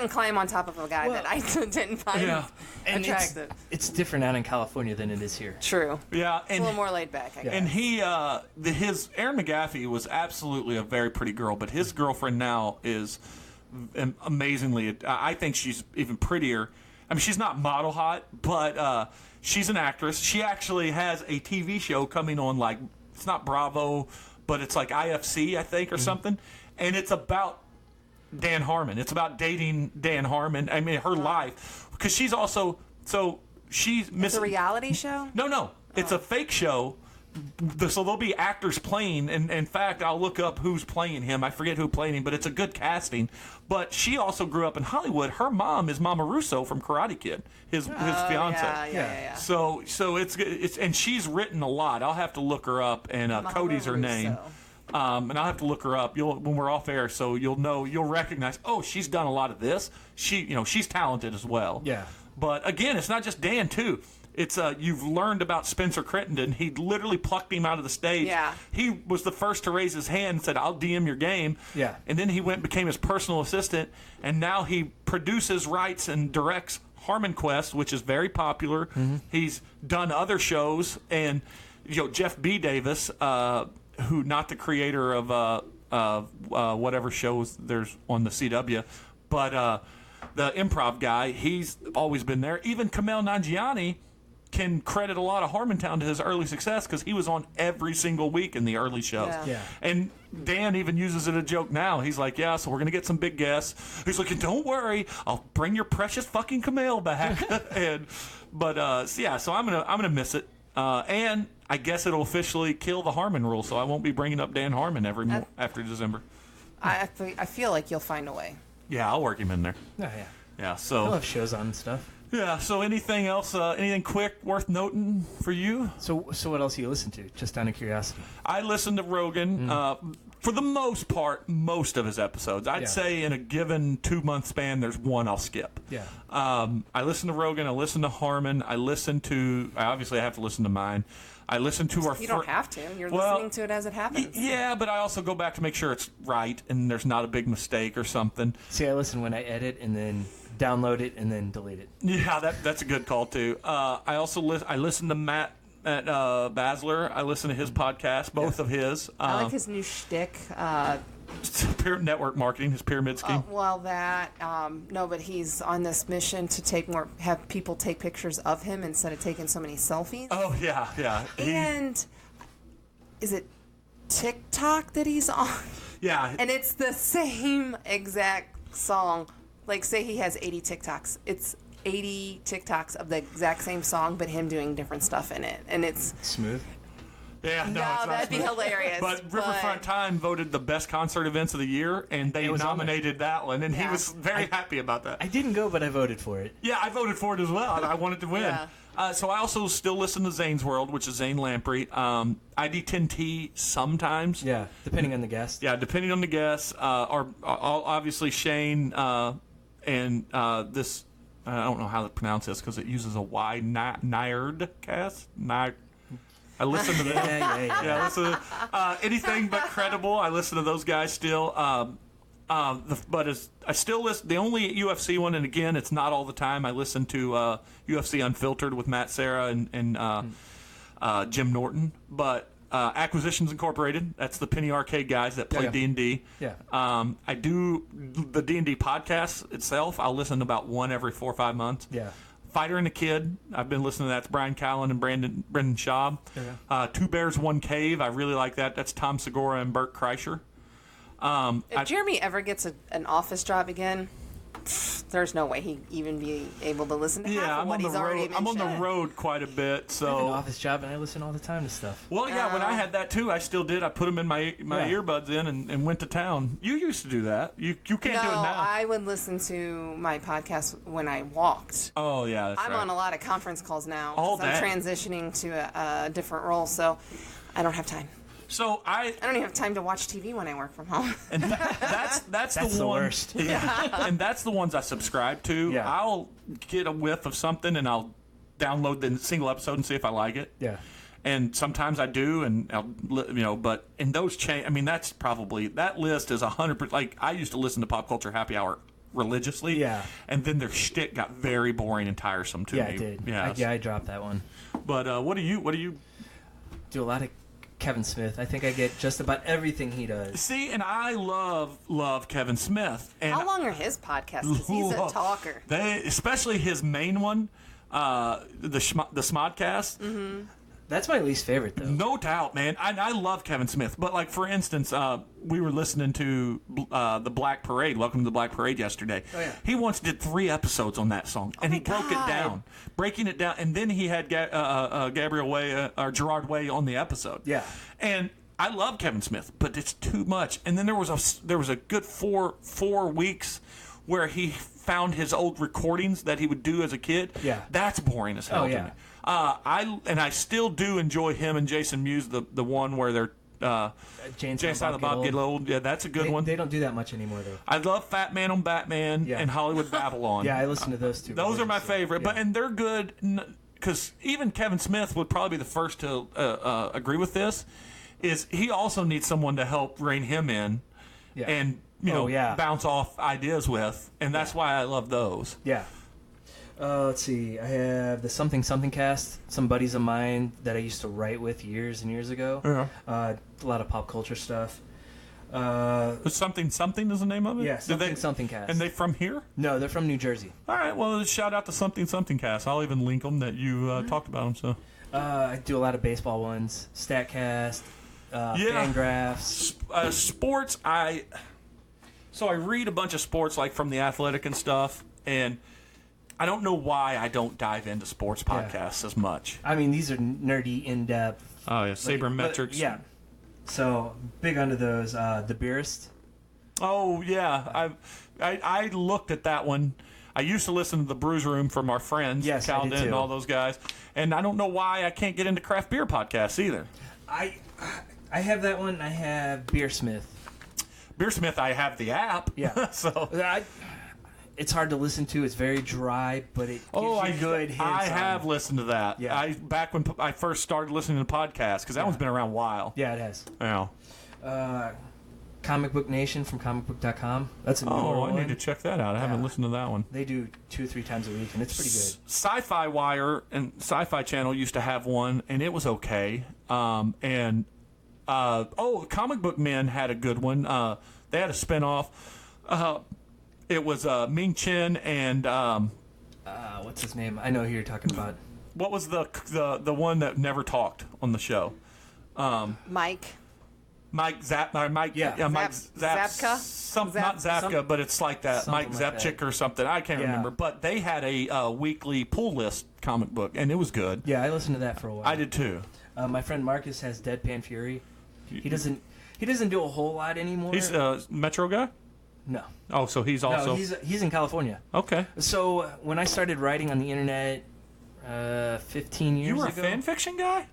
climb on top of a guy that I didn't find attractive. It's different out in California than it is here. True. Yeah, It's a little more laid back, I guess. And his Erin McGaffey was absolutely a very pretty girl, but his girlfriend now is amazingly. I think she's even prettier. She's not model hot, but she's an actress. She actually has a TV show coming on, like, it's not Bravo, but it's like IFC, I think, or something, and it's about Dan Harmon. It's about dating Dan Harmon. Her life, because she's also it's a reality show. No, it's a fake show so there'll be actors playing, and in fact, I'll look up who's playing him. I forget who played him, but it's a good casting. But she also grew up in Hollywood. Her mom is Mama Russo from Karate Kid, his fiance. Yeah. So it's and she's written a lot. I'll have to look her up, and Cody's her name. And I'll have to look her up. When we're off air, so you'll recognize. Oh, she's done a lot of this. She's talented as well. Yeah. But again, it's not just Dan too. It's you've learned about Spencer Crittenden. He literally plucked him out of the stage. Yeah. He was the first to raise his hand and said, "I'll DM your game." Yeah. And then he went and became his personal assistant, and now he produces, writes, and directs Harmon Quest, which is very popular. Mm-hmm. He's done other shows, and Jeff B. Davis, who not the creator of whatever shows there's on the CW, but the improv guy, he's always been there. Even Kumail Nanjiani can credit a lot of Harmontown to his early success because he was on every single week in the early shows. Yeah. And Dan even uses it a joke now. He's like, yeah, so we're going to get some big guests. He's like, don't worry, I'll bring your precious fucking Kumail back. So I'm gonna miss it. And I guess it'll officially kill the Harmon rule, so I won't be bringing up Dan Harmon after December. I feel like you'll find a way. Yeah, I'll work him in there. Oh, yeah. Yeah, I'll so have shows on and stuff. yeah. So anything else? Anything quick worth noting for you? So what else do you listen to? Just out of curiosity. I listen to Rogan for the most part, most of his episodes. I'd say in a given 2-month span, there's one I'll skip. Yeah. I listen to Rogan. I listen to Harmon. I obviously have to listen to mine. I listen to our. You don't have to. You're listening to it as it happens. Yeah, but I also go back to make sure it's right and there's not a big mistake or something. See, I listen when I edit and then download it and then delete it. Yeah, that's a good call too. I also listen to Matt at Basler. I listen to his podcast, both of his. I like his new shtick. Network marketing, his pyramid scheme. But he's on this mission to have people take pictures of him instead of taking so many selfies. Oh yeah. And is it TikTok that he's on? Yeah. And it's the same exact song. Like, say he has 80 TikToks. It's 80 TikToks of the exact same song, but him doing different stuff in it. And it's smooth. Yeah, no, it's not that'd be hilarious. But Riverfront Time voted the best concert events of the year, and they nominated that one, and he was very happy about that. I didn't go, but I voted for it. Yeah, I voted for it as well. I wanted to win. Yeah. So I also still listen to Zane's World, which is Zane Lamprey. ID10T sometimes. Yeah, depending on the guest. Yeah, depending on the guest. Obviously Shane and this, I don't know how to pronounce this because it uses a Y, Nairdcast. I listen to them. Yeah. Listen to anything but credible. I listen to those guys still. I still listen. The only UFC one, and again, it's not all the time. I listen to UFC Unfiltered with Matt Serra and Jim Norton. But Acquisitions Incorporated, that's the Penny Arcade guys that play D&D. Yeah. I do the D&D podcast itself. I'll listen to about one every 4 or 5 months. Yeah. Fighter and a Kid. I've been listening to that. It's Brian Callen and Brendan Schaub. Okay. Two Bears, One Cave. I really like that. That's Tom Segura and Bert Kreischer. If Jeremy ever gets an office job again, there's no way he'd even be able to listen to half of what he's already mentioned. I'm on the road quite a bit, I have so. an office job, and I listen all the time to stuff. Well, yeah, when I had that too, I still did. I put them in my earbuds in and went to town. You used to do that. You can't do it now. I would listen to my podcast when I walked. Oh, yeah, that's I'm right. on a lot of conference calls now. All 'cause I'm day. transitioning to a different role, so I don't have time. So I don't even have time to watch TV when I work from home. And that's the one, worst. Yeah, and that's the ones I subscribe to. Yeah. I'll get a whiff of something and I'll download the single episode and see if I like it. Yeah. And sometimes I do, and I'll, but in those that's probably, that list is 100%. Like, I used to listen to Pop Culture Happy Hour religiously. Yeah. And then their shtick got very boring and tiresome to me. It did. Yeah. I dropped that one. But what do you Do a lot of Kevin Smith. I think I get just about everything he does. see? And I love Kevin Smith. And How long are his podcasts? Because he's a talker. Especially his main one, the Smodcast. That's my least favorite, though. No doubt, man. I love Kevin Smith, but like for instance, we were listening to the Black Parade. Welcome to the Black Parade yesterday. Oh, yeah. He once did 3 episodes on that song, and he broke it down, breaking it down, and then he had Gabriel Way or Gerard Way on the episode. Yeah. And I love Kevin Smith, but it's too much. And then there was a good four weeks where he found his old recordings that he would do as a kid. Yeah. That's boring as hell Oh, to yeah. me. I still do enjoy him and Jason Mewes, the one where they're Jane Silent Bob Get Old. Yeah, that's a good one. They don't do that much anymore, though. I love Fat Man on Batman Yeah. and Hollywood Babylon. Yeah, I listen to those two. Those are my religiously. favorite, Yeah. and they're good because even Kevin Smith would probably be the first to agree with this. Is he also needs someone to help rein him in, Yeah. and yeah. bounce off ideas with, and that's why I love those. Yeah. Let's see. I have the Something Something cast. Some buddies of mine that I used to write with years and years ago. Yeah. A lot of pop culture stuff. Something is the name of it. Yeah, Something cast. And they from here? No, they're from New Jersey. All right. Well, shout out to Something cast. I'll even link them that you talked about them. So I do a lot of baseball ones. Statcast. Fangraphs. Sports. I read a bunch of sports like from the Athletic and stuff, and I don't know why I don't dive into sports podcasts as much. I mean, these are nerdy, in-depth. Oh yeah, sabermetrics. Yeah. So big onto those. The Beerist. Oh yeah, I looked at that one. I used to listen to the Brews Room from our friends, Yes, I Cal did Den and too. all those guys, and I don't know why I can't get into craft beer podcasts either. I have that one. I have Beersmith. Beersmith, I have the app. Yeah. So It's hard to listen to. It's very dry, but it gives you good hints. I on- have listened to that. Yeah. Back when I first started listening to podcasts, because that one's been around a while. Yeah, it has. Yeah. Comic Book Nation from comicbook.com. That's a newer Oh, one. I need to check that out. I haven't Yeah. listened to that one. They do 2 or 3 times a week, and it's pretty good. Sci-Fi Wire and Sci-Fi Channel used to have one, and it was okay. Comic Book Men had a good one. They had a spinoff. It was Ming Chen and What's his name? I know who you're talking about. what was the one that never talked on the show? Mike. Mike Zap, Mike, Yeah. Mike Zapka? Not Zapka, but it's like that. Something Mike like Zapchik that. or something. I can't Yeah. remember. But they had a weekly pull list comic book, and it was good. Yeah, I listened to that for a while. I did too. My friend Marcus has Deadpan Fury. He doesn't do a whole lot anymore. He's a Metro guy. no. Oh, so he's also No, he's in California. okay. So when I started writing on the internet 15 years You were a ago. fan fiction guy.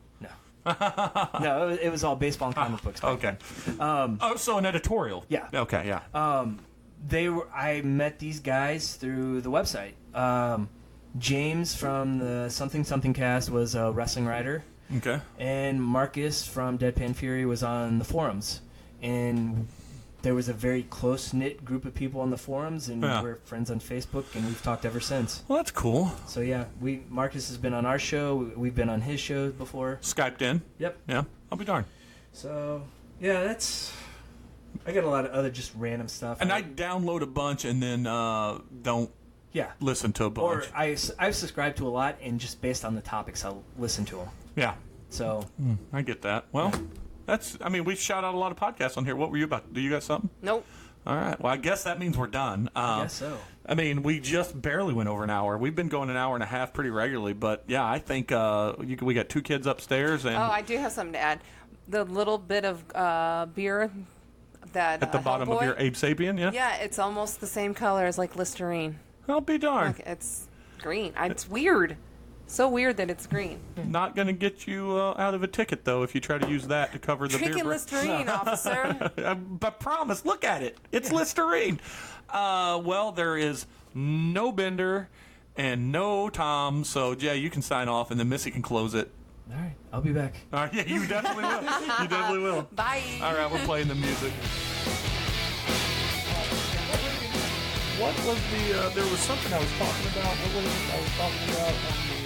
No, it was all baseball and comic books. Okay. So an editorial. Yeah. Okay. Yeah. I met these guys through the website. James from the Something Something cast was a wrestling writer, Okay. and Marcus from Deadpan Fury was on the forums. And there was a very close-knit group of people on the forums, and Yeah. we're friends on Facebook, and we've talked ever since. Well, that's cool. So yeah, Marcus has been on our show. We've been on his show before. Skyped in. Yep. Yeah. I'll be darned. So yeah, I got a lot of other just random stuff. And I download a bunch and then don't yeah. listen to a Or bunch. I've subscribed to a lot, and just based on the topics, I'll listen to them. Yeah. So I get that. Well, we shout out a lot of podcasts on here. What were you about? Do you got something? Nope. All right. Well, I guess that means we're done. I guess so. I mean, we just barely went over an hour. We've been going an hour and a half pretty regularly, but yeah, I think we got 2 kids upstairs, and Oh, I do have something to add. The little bit of beer that at the bottom of Hellboy- your Abe Sapien, yeah. Yeah, it's almost the same color as like Listerine. I'll be darned. Like, it's green. It's weird. So weird that it's green. Not going to get you out of a ticket though if you try to use that to cover the beer. Drinking Listerine, officer. But promise, look at it. It's Listerine. Well, there is no Bender and no Tom, so Jay, you can sign off, and then Missy can close it. All right, I'll be back. All right, yeah, you definitely will. You definitely will. Bye. All right, we're playing the music. What was the? There was something I was talking about. What was it I was talking about on the?